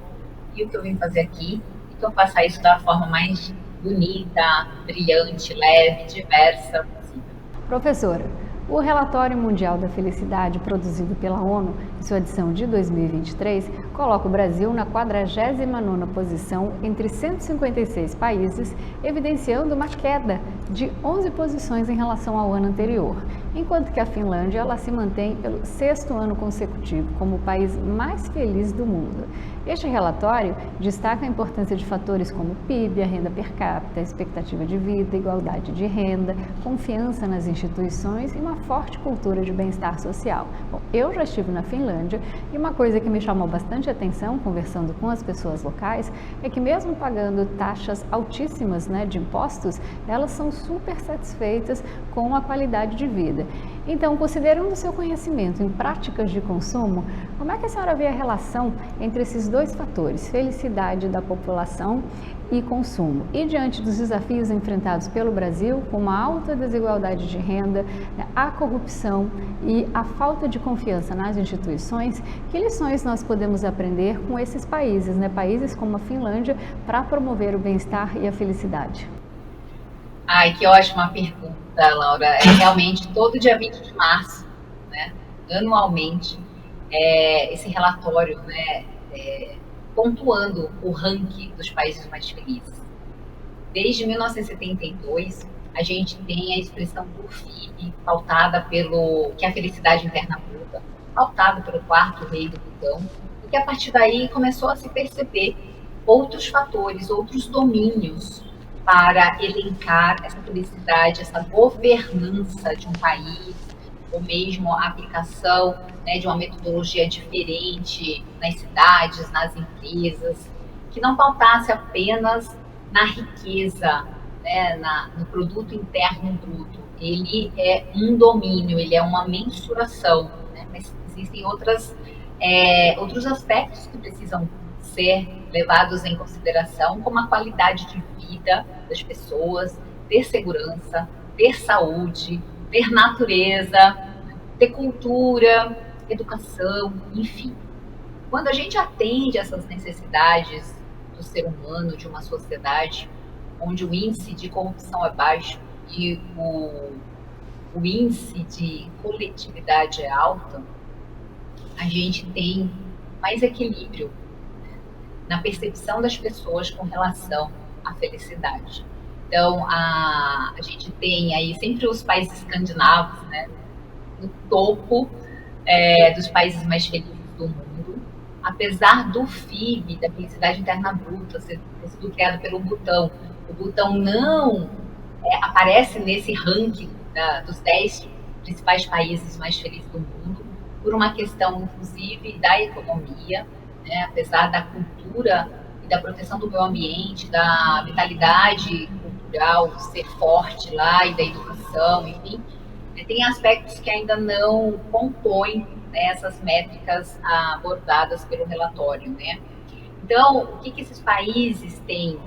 B: e o que eu vim fazer aqui, e que eu faça isso da forma mais bonita, brilhante, leve, diversa possível.
A: Professora, o Relatório Mundial da Felicidade, produzido pela ONU, em sua edição de 2023, coloca o Brasil na 49ª posição entre 156 países, evidenciando uma queda de 11 posições em relação ao ano anterior, enquanto que a Finlândia ela se mantém pelo 6º ano consecutivo como o país mais feliz do mundo. Este relatório destaca a importância de fatores como o PIB, a renda per capita, a expectativa de vida, igualdade de renda, confiança nas instituições e uma forte cultura de bem-estar social. Bom, eu já estive na Finlândia e uma coisa que me chamou bastante atenção conversando com as pessoas locais é que mesmo pagando taxas altíssimas, né, de impostos, elas são super satisfeitas com a qualidade de vida. Então, considerando o seu conhecimento em práticas de consumo, como é que a senhora vê a relação entre esses dois fatores, felicidade da população e consumo? E diante dos desafios enfrentados pelo Brasil, com uma alta desigualdade de renda, a corrupção e a falta de confiança nas instituições, que lições nós podemos aprender com esses países, né? Países como a Finlândia, para promover o bem-estar e a felicidade?
B: Ai, que ótima pergunta, Laura. É realmente todo dia 20 de março, né, anualmente, esse relatório, né, pontuando o ranking dos países mais felizes. Desde 1972, a gente tem a expressão do FIB, pautada pelo que é a felicidade interna bruta, pautada pelo quarto rei do Plutão, e que a partir daí começou a se perceber outros fatores, outros domínios para elencar essa felicidade, essa governança de um país, ou mesmo a aplicação, né, de uma metodologia diferente nas cidades, nas empresas, que não pautasse apenas na riqueza, né, no produto interno bruto. Ele é um domínio, ele é uma mensuração, né, mas existem outros aspectos que precisam ser levados em consideração, como a qualidade de vida das pessoas, ter segurança, ter saúde, ter natureza, ter cultura, educação, enfim. Quando a gente atende essas necessidades do ser humano, de uma sociedade onde o índice de corrupção é baixo e o índice de coletividade é alto, a gente tem mais equilíbrio na percepção das pessoas com relação à felicidade. Então, a gente tem aí sempre os países escandinavos, né, no topo dos países mais felizes do mundo, apesar do FIB, da felicidade interna bruta, ter sido criado pelo Butão. O Butão não aparece nesse ranking dos 10 principais países mais felizes do mundo, por uma questão, inclusive, da economia, né? Apesar da cultura e da proteção do meio ambiente, da vitalidade cultural ser forte lá e da educação, enfim, tem aspectos que ainda não compõem, né, essas métricas abordadas pelo relatório, né? Então, o que esses países têm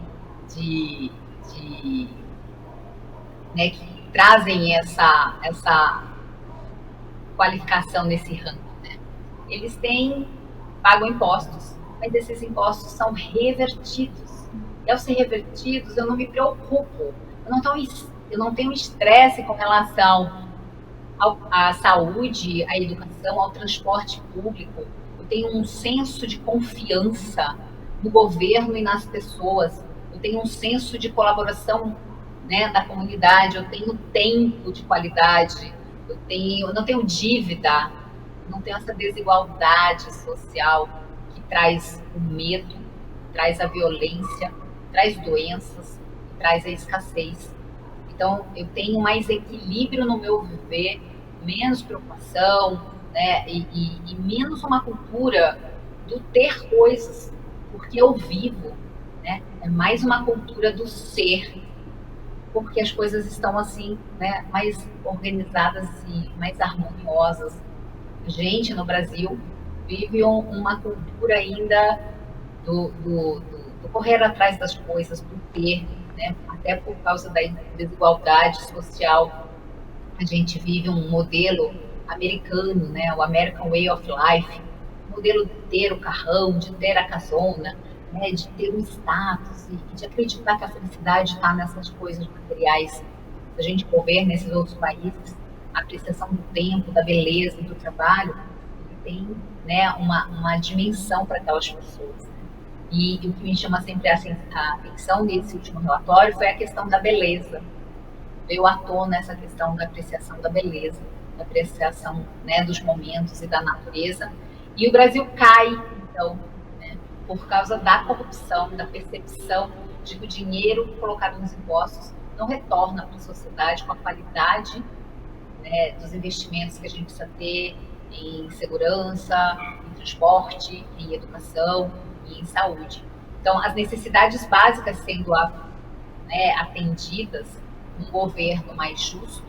B: né, que trazem essa qualificação nesse ranking, né? Eles pagam impostos, mas esses impostos são revertidos. E ao ser revertidos, eu não me preocupo, eu não tenho estresse com relação à saúde, à educação, ao transporte público. Eu tenho um senso de confiança no governo e nas pessoas. Eu tenho um senso de colaboração, né, da comunidade. Eu tenho tempo de qualidade. Eu não tenho dívida. Não tenho essa desigualdade social que traz o medo, traz a violência, traz doenças, traz a escassez. Então, eu tenho mais equilíbrio no meu viver, menos preocupação, né? E menos uma cultura do ter coisas, porque eu vivo, né? É mais uma cultura do ser, porque as coisas estão assim, né? Mais organizadas e mais harmoniosas. A gente no Brasil vive uma cultura ainda do correr atrás das coisas, do ter, né? Até por causa da desigualdade social. A gente vive um modelo americano, né? O American Way of Life, o modelo de ter o carrão, de ter a casona, né? De ter um status e de acreditar que a felicidade está nessas coisas materiais. Se a gente for ver nesses outros países, a apreciação do tempo, da beleza, do trabalho, tem, né, uma dimensão para aquelas pessoas. E o que me chama sempre a atenção nesse último relatório foi a questão da beleza. Veio à tona essa questão da apreciação da beleza, da apreciação, né, dos momentos e da natureza. E o Brasil cai, então, né, por causa da corrupção, da percepção de que o dinheiro colocado nos impostos não retorna para a sociedade com a qualidade, né, dos investimentos que a gente precisa ter em segurança, em transporte, em educação e em saúde. Então, as necessidades básicas sendo atendidas, um governo mais justo,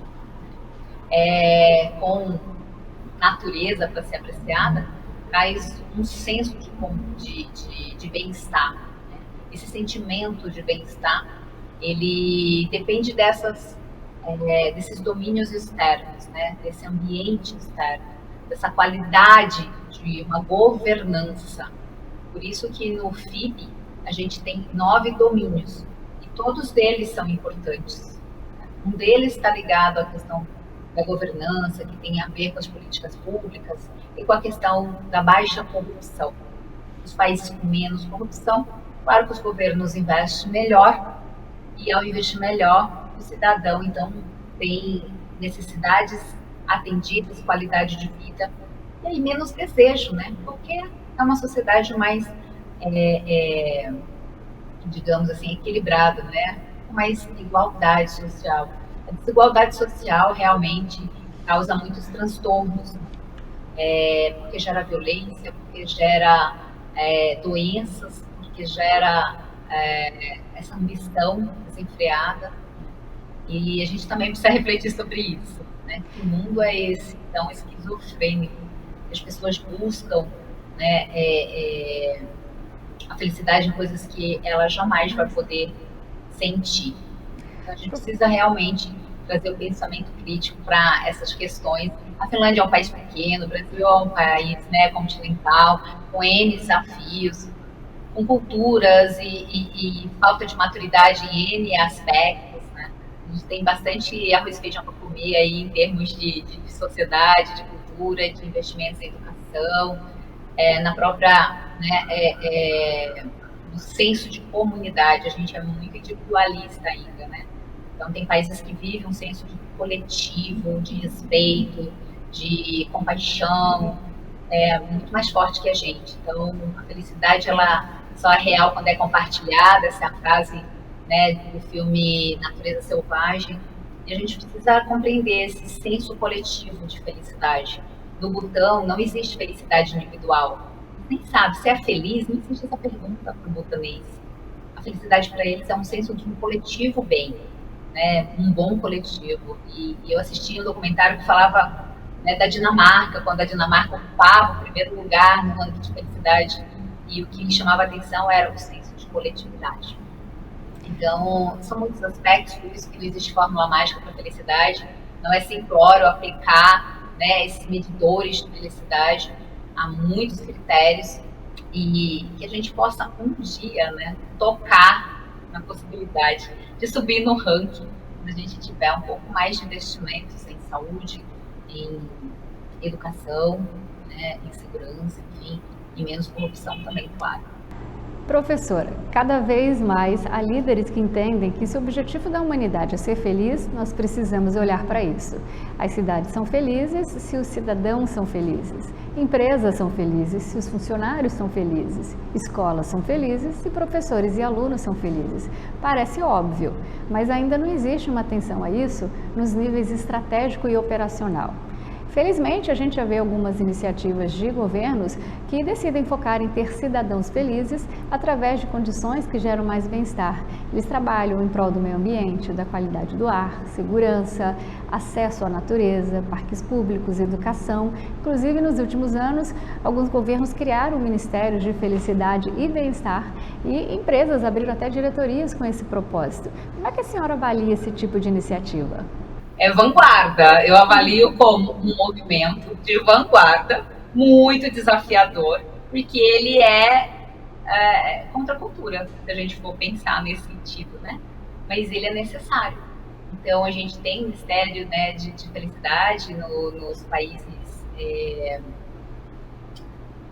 B: com natureza para ser apreciada, traz um senso de bem-estar. Né? Esse sentimento de bem-estar, ele depende desses domínios externos, né? Desse ambiente externo, dessa qualidade de uma governança. Por isso que no FIB a gente tem 9 domínios, e todos eles são importantes. Um deles está ligado à questão da governança, que tem a ver com as políticas públicas, e com a questão da baixa corrupção. Os países com menos corrupção, claro que os governos investem melhor, e ao investir melhor, o cidadão, então, tem necessidades atendidas, qualidade de vida, e aí menos desejo, né? Porque é uma sociedade mais, digamos assim, equilibrada, né? Com mais igualdade social. A desigualdade social realmente causa muitos transtornos, porque gera violência, porque gera doenças, porque gera essa ambição desenfreada. E a gente também precisa refletir sobre isso, né? Que mundo é esse tão esquizofrênico? As pessoas buscam, né, a felicidade em coisas que ela jamais vai poder sentir. Então, a gente precisa realmente trazer o pensamento crítico para essas questões. A Finlândia é um país pequeno, o Brasil é um país, né, continental, com N desafios, com culturas e falta de maturidade em N aspectos, né? A gente tem bastante arroz e feijão para comer aí em termos de sociedade, de cultura, de investimentos em educação, na própria, né, do senso de comunidade. A gente é muito individualista ainda, né? Então, tem países que vivem um senso de coletivo, de respeito, de compaixão, muito mais forte que a gente. Então, a felicidade, ela só é real quando é compartilhada. Essa é a frase, né, do filme Natureza Selvagem. E a gente precisa compreender esse senso coletivo de felicidade. No Butão, não existe felicidade individual. Nem sabe, se é feliz, não existe essa pergunta para o butanês. A felicidade para eles é um senso de um coletivo bem, né, um bom coletivo. E eu assisti um documentário que falava, né, da Dinamarca, quando a Dinamarca ocupava o primeiro lugar no âmbito de felicidade, e o que me chamava a atenção era o senso de coletividade. Então, são muitos aspectos, por isso que não existe fórmula mágica para a felicidade. Não é simplório aplicar, né, esses medidores de felicidade. Há muitos critérios, e que a gente possa um dia, né, tocar na possibilidade de subir no ranking, quando a gente tiver um pouco mais de investimentos em saúde, em educação, né, em segurança, enfim, e menos corrupção também, claro.
A: Professora, cada vez mais há líderes que entendem que se o objetivo da humanidade é ser feliz, nós precisamos olhar para isso. As cidades são felizes se os cidadãos são felizes. Empresas são felizes se os funcionários são felizes. Escolas são felizes se professores e alunos são felizes. Parece óbvio, mas ainda não existe uma atenção a isso nos níveis estratégico e operacional. Felizmente, a gente já vê algumas iniciativas de governos que decidem focar em ter cidadãos felizes através de condições que geram mais bem-estar. Eles trabalham em prol do meio ambiente, da qualidade do ar, segurança, acesso à natureza, parques públicos, educação. Inclusive, nos últimos anos, alguns governos criaram ministérios de felicidade e bem-estar e empresas abriram até diretorias com esse propósito. Como é que a senhora avalia esse tipo de iniciativa?
B: É vanguarda. Eu avalio como um movimento de vanguarda, muito desafiador, porque ele é contra a cultura, se a gente for pensar nesse sentido, né? Mas ele é necessário. Então, a gente tem Ministério, né, de Felicidade nos países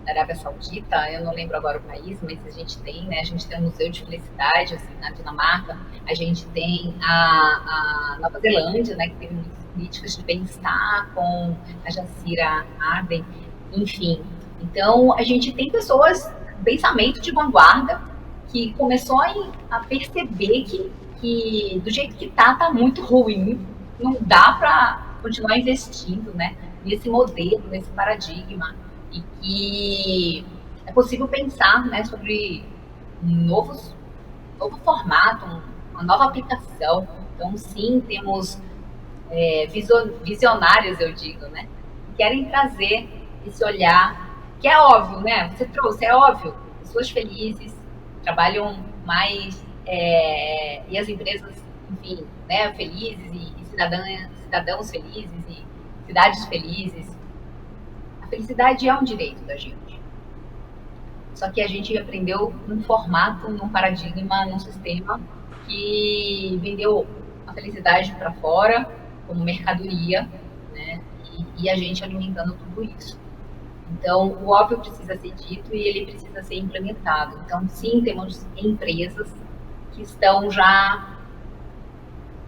B: da Arábia Saudita, eu não lembro agora o país, mas a gente tem, né? A gente tem o Museu de Felicidade, assim, na Dinamarca, a gente tem a Nova Zelândia, né, que tem muitas políticas de bem-estar com a Jacinda Ardern, enfim. Então, a gente tem pessoas, pensamento de vanguarda, que começou a perceber que do jeito que tá muito ruim, não dá para continuar investindo, né, nesse modelo, nesse paradigma, e que é possível pensar, né, sobre um novo formato, uma nova aplicação. Então, sim, temos visionários, eu digo, né, que querem trazer esse olhar, que é óbvio, né, você trouxe, é óbvio, pessoas felizes, trabalham mais, e as empresas, enfim, né, felizes, e cidadãos felizes, e cidades felizes. A felicidade é um direito da gente. Só que a gente aprendeu num formato, num paradigma, num sistema que vendeu a felicidade para fora como mercadoria, né? E a gente alimentando tudo isso. Então, o óbvio precisa ser dito e ele precisa ser implementado. Então, sim, temos empresas que estão já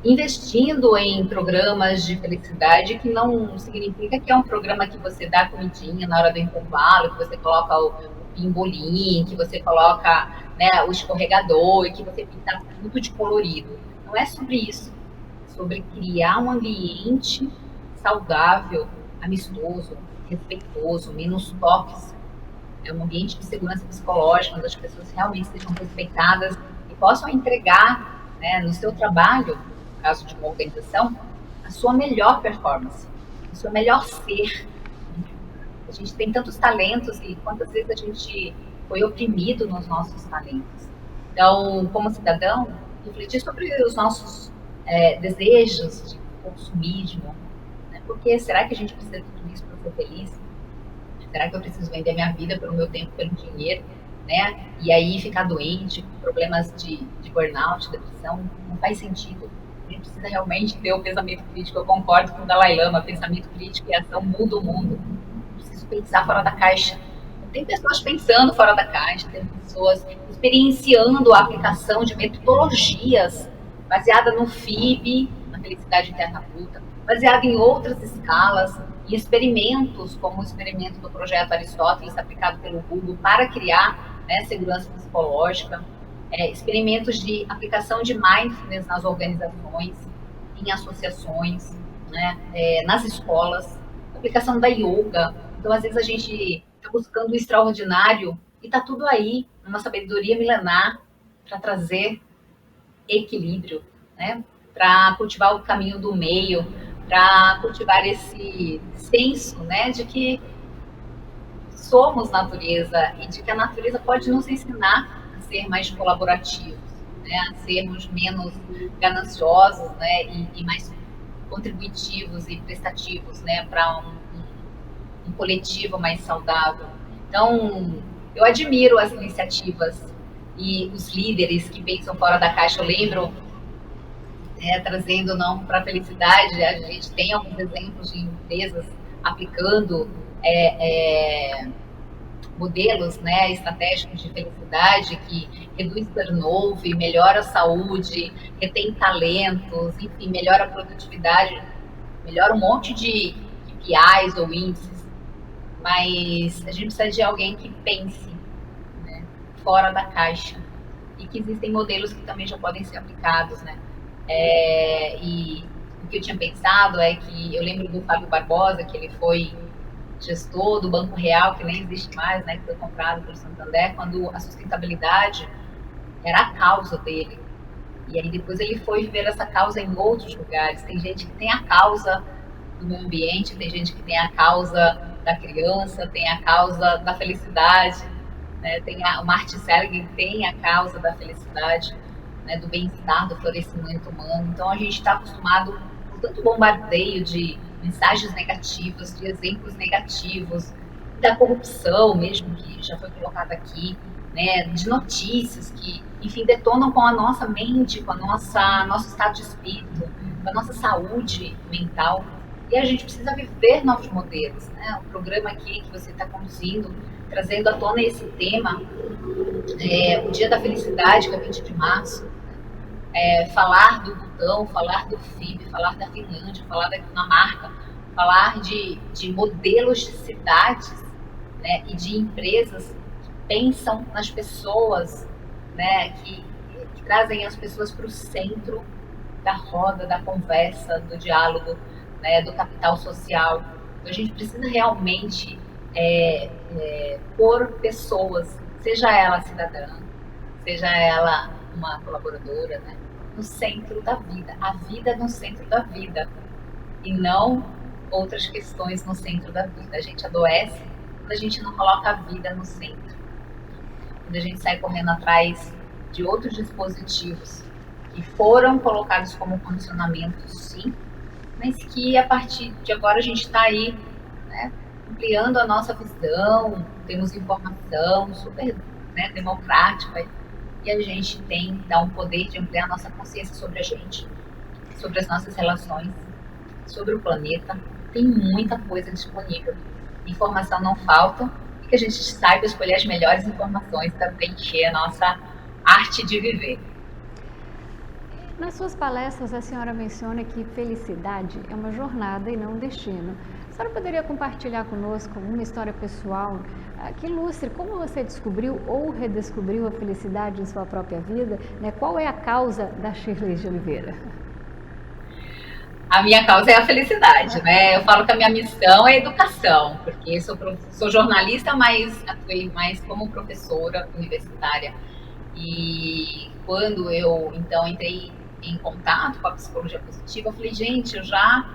B: investindo em programas de felicidade, que não significa que é um programa que você dá comidinha na hora do intervalo, que você coloca o pimbolim, que você coloca, né, o escorregador e que você pinta tudo de colorido. Não é sobre isso. É sobre criar um ambiente saudável, amistoso, respeitoso, menos tóxico. É um ambiente de segurança psicológica, onde as pessoas realmente sejam respeitadas e possam entregar, né, no seu trabalho, no caso de uma organização, a sua melhor performance, o seu melhor ser. A gente tem tantos talentos e quantas vezes a gente foi oprimido nos nossos talentos. Então, como cidadão, refletir sobre os nossos desejos de consumismo, né? Porque será que a gente precisa de tudo isso para ser feliz? Será que eu preciso vender minha vida pelo meu tempo, pelo dinheiro, né? E aí ficar doente, problemas de burnout, depressão, não faz sentido. A gente precisa realmente ter o pensamento crítico. Eu concordo com o Dalai Lama, pensamento crítico e ação muda o mundo. Preciso pensar fora da caixa. Tem pessoas pensando fora da caixa, tem pessoas experienciando a aplicação de metodologias baseada no FIB, na felicidade interna bruta, baseada em outras escalas, em experimentos, como o experimento do projeto Aristóteles, aplicado pelo Google para criar, né, segurança psicológica, experimentos de aplicação de mindfulness nas organizações, em associações, né, nas escolas, aplicação da yoga. Então, às vezes, a gente está buscando o extraordinário e está tudo aí, numa sabedoria milenar, para trazer equilíbrio, né? Para cultivar o caminho do meio, para cultivar esse senso, né, de que somos natureza e de que a natureza pode nos ensinar a ser mais colaborativos, né, a sermos menos gananciosos, né, e mais contributivos e prestativos, né, para um coletivo mais saudável. Então, eu admiro as iniciativas e os líderes que pensam fora da caixa. Eu lembro, trazendo não para a felicidade, a gente tem alguns exemplos de empresas aplicando modelos, né, estratégicos de felicidade que reduz turnover, melhora a saúde, retém talentos, enfim, melhora a produtividade, melhora um monte de KPIs ou índices, mas a gente precisa de alguém que pense, né, fora da caixa, e que existem modelos que também já podem ser aplicados, né? E o que eu tinha pensado é que eu lembro do Fábio Barbosa, que ele foi gestor do Banco Real, que nem existe mais, né, que foi comprado pelo Santander, quando a sustentabilidade era a causa dele. E aí depois ele foi ver essa causa em outros lugares. Tem gente que tem a causa do meio ambiente, tem gente que tem a causa da criança, tem a causa da felicidade, né? O Martin Seligman tem a causa da felicidade, né, do bem-estar, do florescimento humano. Então a gente está acostumado com tanto bombardeio de mensagens negativas, de exemplos negativos, da corrupção mesmo, que já foi colocada aqui, né, de notícias que, enfim, detonam com a nossa mente, com a nosso estado de espírito, com a nossa saúde mental. E a gente precisa viver novos modelos, né? O programa aqui que você está conduzindo, trazendo à tona esse tema, o Dia da Felicidade, que é 20 de março, falar do Butão, falar do FIB, falar da Finlândia, falar da Dinamarca, falar de modelos de cidades, né, e de empresas que pensam nas pessoas, né, que trazem as pessoas para o centro da roda, da conversa, do diálogo, né, do capital social. Então, a gente precisa realmente pôr pessoas, seja ela cidadã, seja ela uma colaboradora, né, no centro da vida, a vida no centro da vida, e não outras questões no centro da vida. A gente adoece quando a gente não coloca a vida no centro, quando a gente sai correndo atrás de outros dispositivos que foram colocados como condicionamento, sim, mas que a partir de agora a gente está aí, né, ampliando a nossa visão, temos informação super, né, democrática, e a gente dá um poder de ampliar a nossa consciência sobre a gente, sobre as nossas relações, sobre o planeta. Tem muita coisa disponível. Informação não falta, e que a gente saiba escolher as melhores informações para preencher a nossa arte de viver.
A: Nas suas palestras, a senhora menciona que felicidade é uma jornada e não um destino. A senhora poderia compartilhar conosco uma história pessoal que ilustre como você descobriu ou redescobriu a felicidade em sua própria vida? Né? Qual é a causa da Shirley de Oliveira?
B: A minha causa é a felicidade, né? Eu falo que a minha missão é a educação, porque sou jornalista, mas atuei mais como professora universitária. E quando eu, então, entrei em contato com a psicologia positiva, eu falei, gente, eu já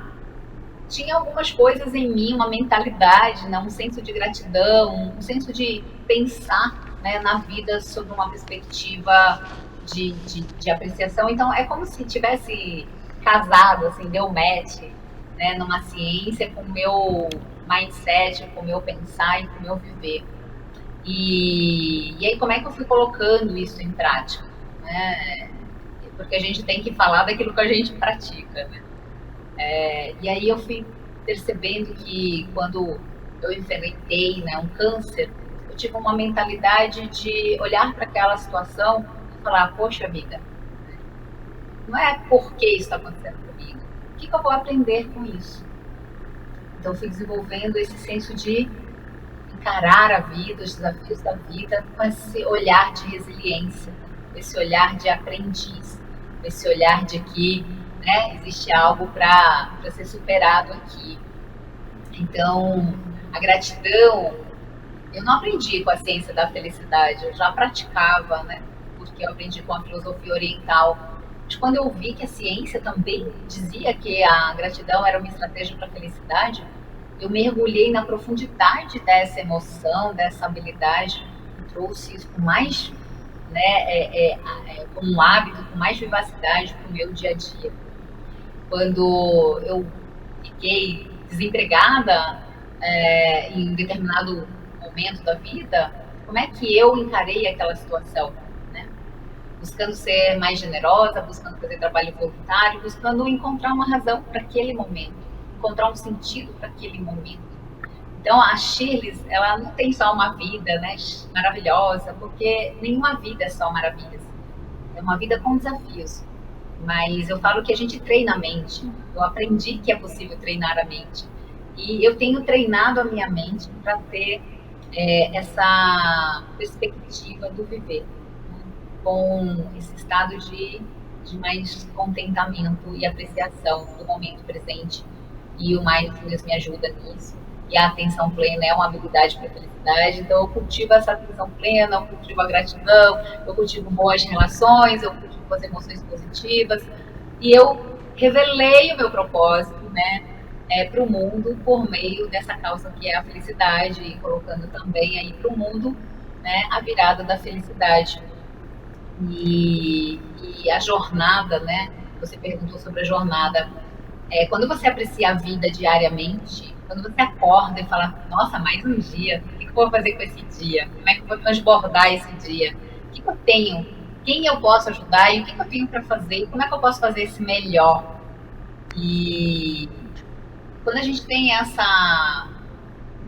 B: tinha algumas coisas em mim, uma mentalidade, né, um senso de gratidão, um senso de pensar, né, na vida sob uma perspectiva de apreciação. Então, é como se tivesse casado, assim, deu match, né, numa ciência com o meu mindset, com o meu pensar e com o meu viver. E aí, como é que eu fui colocando isso em prática? Né? Porque a gente tem que falar daquilo que a gente pratica, né? E aí eu fui percebendo que quando eu enfrentei, né, um câncer, eu eu tive uma mentalidade de olhar para aquela situação e falar, poxa vida, não é por que isso está acontecendo comigo, o que eu vou aprender com isso? Então, eu fui desenvolvendo esse senso de encarar a vida, os desafios da vida, com esse olhar de resiliência, esse olhar de aprendiz, esse olhar de que, né, existe algo para ser superado aqui. Então, a gratidão, eu não aprendi com a ciência da felicidade, eu já praticava, né, porque eu aprendi com a filosofia oriental. Mas quando eu vi que a ciência também dizia que a gratidão era uma estratégia para a felicidade, eu mergulhei na profundidade dessa emoção, dessa habilidade, e trouxe isso com mais, né, como um hábito, com mais vivacidade para o meu dia a dia. Quando eu fiquei desempregada em determinado momento da vida, como é que eu encarei aquela situação? Né? Buscando ser mais generosa, buscando fazer trabalho voluntário, buscando encontrar uma razão para aquele momento, encontrar um sentido para aquele momento. Então, a Shirley, ela não tem só uma vida, né, maravilhosa, porque nenhuma vida é só maravilhas. É uma vida com desafios. Mas eu falo que a gente treina a mente. Eu aprendi que é possível treinar a mente. E eu tenho treinado a minha mente para ter essa perspectiva do viver, né? Com esse estado de mais contentamento e apreciação do momento presente. E o Mindfulness me ajuda nisso. E a atenção plena é uma habilidade para a felicidade. Então, eu cultivo essa atenção plena, eu cultivo a gratidão, eu cultivo boas relações, eu cultivo as emoções positivas. E eu revelei o meu propósito, né, para o mundo por meio dessa causa que é a felicidade, e colocando também aí para o mundo, né, a virada da felicidade. E a jornada, né? Você perguntou sobre a jornada. Quando você aprecia a vida diariamente, quando você acorda e fala, nossa, mais um dia, o que eu vou fazer com esse dia? Como é que eu vou transbordar esse dia? O que eu tenho? Quem eu posso ajudar e o que eu tenho para fazer? E como é que eu posso fazer esse melhor? E quando a gente tem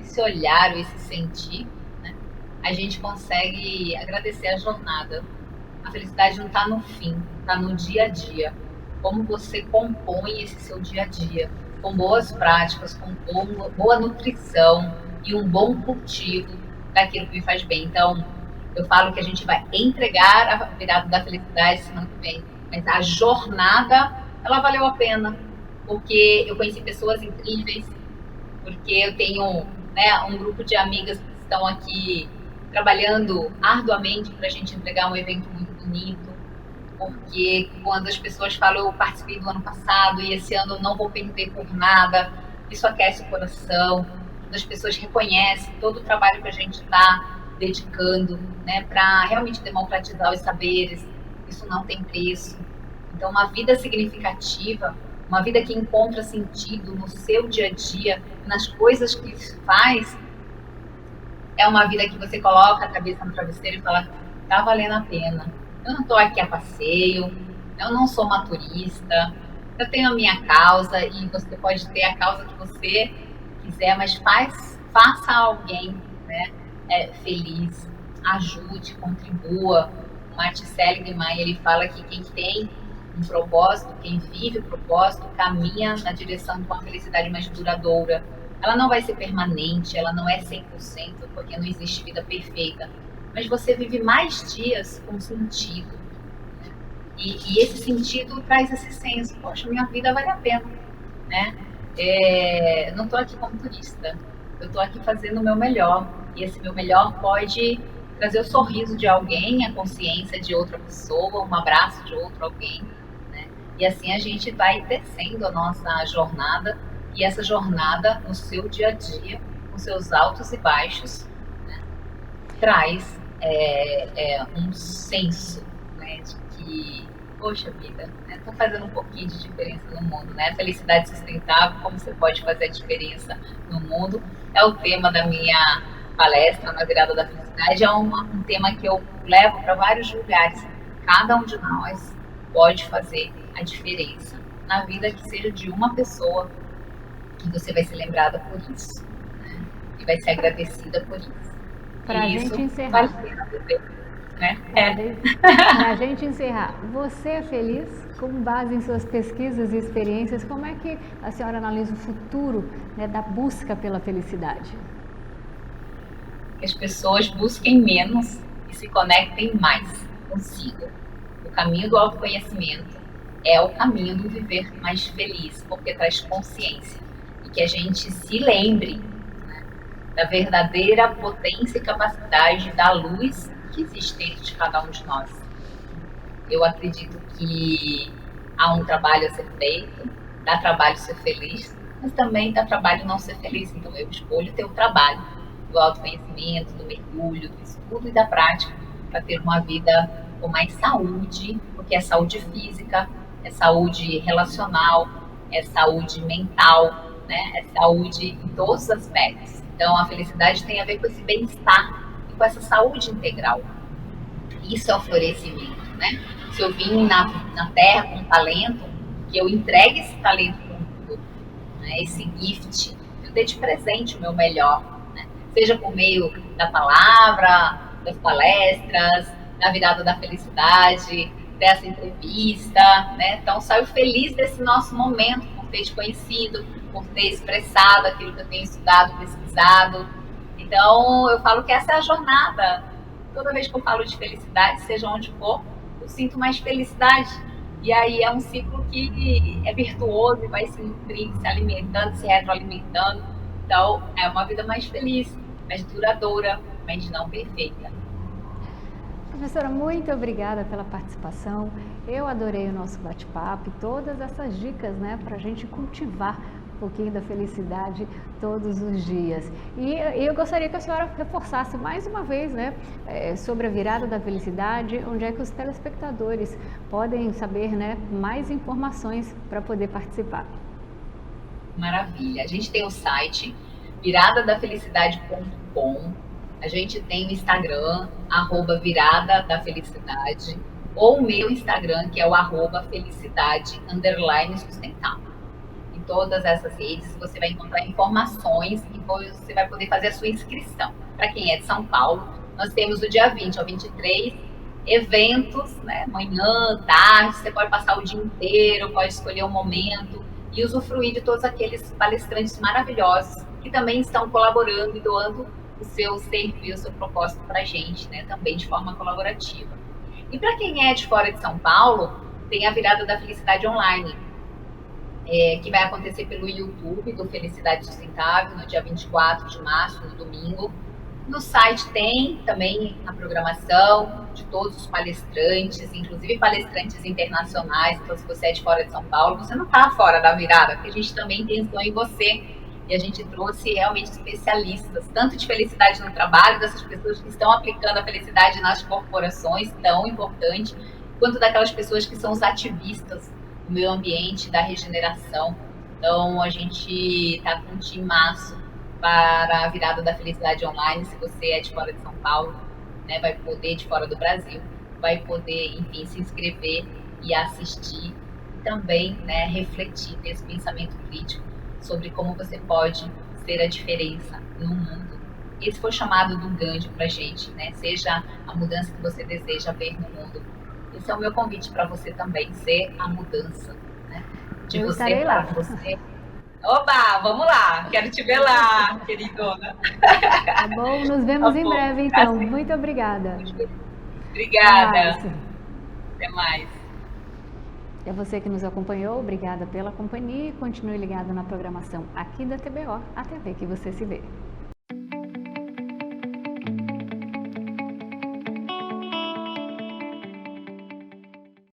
B: esse olhar, esse sentir, né, a gente consegue agradecer a jornada. A felicidade não está no fim, está no dia a dia. Como você compõe esse seu dia a dia, com boas práticas, com boa nutrição e um bom cultivo daquilo que me faz bem. Então, eu falo que a gente vai entregar a virada da felicidade semana que vem, mas a jornada, ela valeu a pena, porque eu conheci pessoas incríveis, porque eu tenho, né, um grupo de amigas que estão aqui trabalhando arduamente para a gente entregar um evento muito bonito, porque quando as pessoas falam, eu participei do ano passado e esse ano eu não vou perder por nada, isso aquece o coração, quando as pessoas reconhecem todo o trabalho que a gente está dedicando, né, para realmente democratizar os saberes, isso não tem preço. Então, uma vida significativa, uma vida que encontra sentido no seu dia a dia, nas coisas que faz, é uma vida que você coloca a cabeça no travesseiro e fala, tá valendo a pena. Eu não estou aqui a passeio, eu não sou uma turista, eu tenho a minha causa e você pode ter a causa que você quiser, mas faça alguém, né, feliz, ajude, contribua. O Martin Seligman, ele fala que quem tem um propósito, quem vive o propósito, caminha na direção de uma felicidade mais duradoura. Ela não vai ser permanente, ela não é 100%, porque não existe vida perfeita. Mas você vive mais dias com sentido. Né? E esse sentido traz esse senso, poxa, minha vida vale a pena. Né? Não estou aqui como turista, eu estou aqui fazendo o meu melhor. E esse meu melhor pode trazer o sorriso de alguém, a consciência de outra pessoa, um abraço de outro alguém. Né? E assim a gente vai tecendo a nossa jornada. E essa jornada no seu dia a dia, com seus altos e baixos, né, traz um senso, né, de que, poxa vida, estou fazendo um pouquinho de diferença no mundo. Né? Felicidade sustentável, como você pode fazer a diferença no mundo, é o tema da minha palestra na Virada da Felicidade. É um tema que eu levo para vários lugares. Cada um de nós pode fazer a diferença na vida, que seja de uma pessoa, e você vai ser lembrada por isso, né? E vai ser agradecida por isso.
A: Para a gente encerrar.
B: Vale a pena viver, né?
A: Para a gente encerrar, você é feliz? Com base em suas pesquisas e experiências, como é que a senhora analisa o futuro, né, da busca pela felicidade?
B: Que as pessoas busquem menos e se conectem mais consigo. O caminho do autoconhecimento é o caminho do viver mais feliz, porque traz consciência. E que a gente se lembre, né, da verdadeira potência e capacidade da luz que existe dentro de cada um de nós. Eu acredito que há um trabalho a ser feito, dá trabalho ser feliz, mas também dá trabalho não ser feliz. Então eu escolho ter o trabalho do autoconhecimento, do mergulho, do estudo e da prática, para ter uma vida com mais saúde, porque é saúde física, é saúde relacional, é saúde mental, né? É saúde em todos os aspectos. Então a felicidade tem a ver com esse bem-estar e com essa saúde integral. Isso é o florescimento, né? Se eu vim na Terra com um talento, que eu entregue esse talento para o mundo, né? Esse gift, eu dei de presente o meu melhor, né? Seja por meio da palavra, das palestras, da virada da felicidade, dessa entrevista, né? Então, saio feliz desse nosso momento, por ter te conhecido, por ter expressado aquilo que eu tenho estudado, pesquisado. Então, eu falo que essa é a jornada. Toda vez que eu falo de felicidade, seja onde for, eu sinto mais felicidade. E aí é um ciclo que é virtuoso e vai se nutrindo, se alimentando, se retroalimentando. Então, é uma vida mais feliz, mais duradoura, mas não perfeita.
A: Professora, muito obrigada pela participação. Eu adorei o nosso bate-papo e todas essas dicas, né, para a gente cultivar um pouquinho da felicidade todos os dias. E eu gostaria que a senhora reforçasse mais uma vez, né, sobre a virada da felicidade, onde é que os telespectadores podem saber, né, mais informações para poder participar.
B: Maravilha. A gente tem o site viradadafelicidade.com. A gente tem o Instagram, @viradadafelicidade, ou o meu Instagram, que é o @felicidade_sustentável. Em todas essas redes você vai encontrar informações e você vai poder fazer a sua inscrição. Para quem é de São Paulo, nós temos do dia 20 ao 23 eventos, né? Manhã, tarde, você pode passar o dia inteiro, pode escolher um momento e usufruir de todos aqueles palestrantes maravilhosos que também estão colaborando e doando o seu serviço, o seu propósito para a gente, né? Também de forma colaborativa. E para quem é de fora de São Paulo, tem a Virada da Felicidade Online, que vai acontecer pelo YouTube do Felicidade Sustentável, no dia 24 de março, no domingo. No site tem também a programação de todos os palestrantes, inclusive palestrantes internacionais. Então, se você é de fora de São Paulo, você não está fora da virada, porque a gente também pensou em você. E a gente trouxe realmente especialistas, tanto de felicidade no trabalho, dessas pessoas que estão aplicando a felicidade nas corporações, tão importante, quanto daquelas pessoas que são os ativistas do meio ambiente, da regeneração. Então, a gente está com um timaço para a Virada da Felicidade Online. Se você é de fora de São Paulo, né, vai poder, de fora do Brasil, vai poder, enfim, se inscrever e assistir. E também, né, refletir, ter esse pensamento crítico sobre como você pode ser a diferença no mundo. Esse foi o chamado do Gandhi para a gente, né? Seja a mudança que você deseja ver no mundo. Esse é o meu convite para você também, ser a mudança, né? De você para você. Oba, vamos lá, quero te ver lá, queridona.
A: Tá bom, nos vemos em breve então. Assim. Muito obrigada.
B: Obrigada. Até mais.
A: E a você que nos acompanhou, obrigada pela companhia e continue ligado na programação aqui da TBO, a TV que você se vê.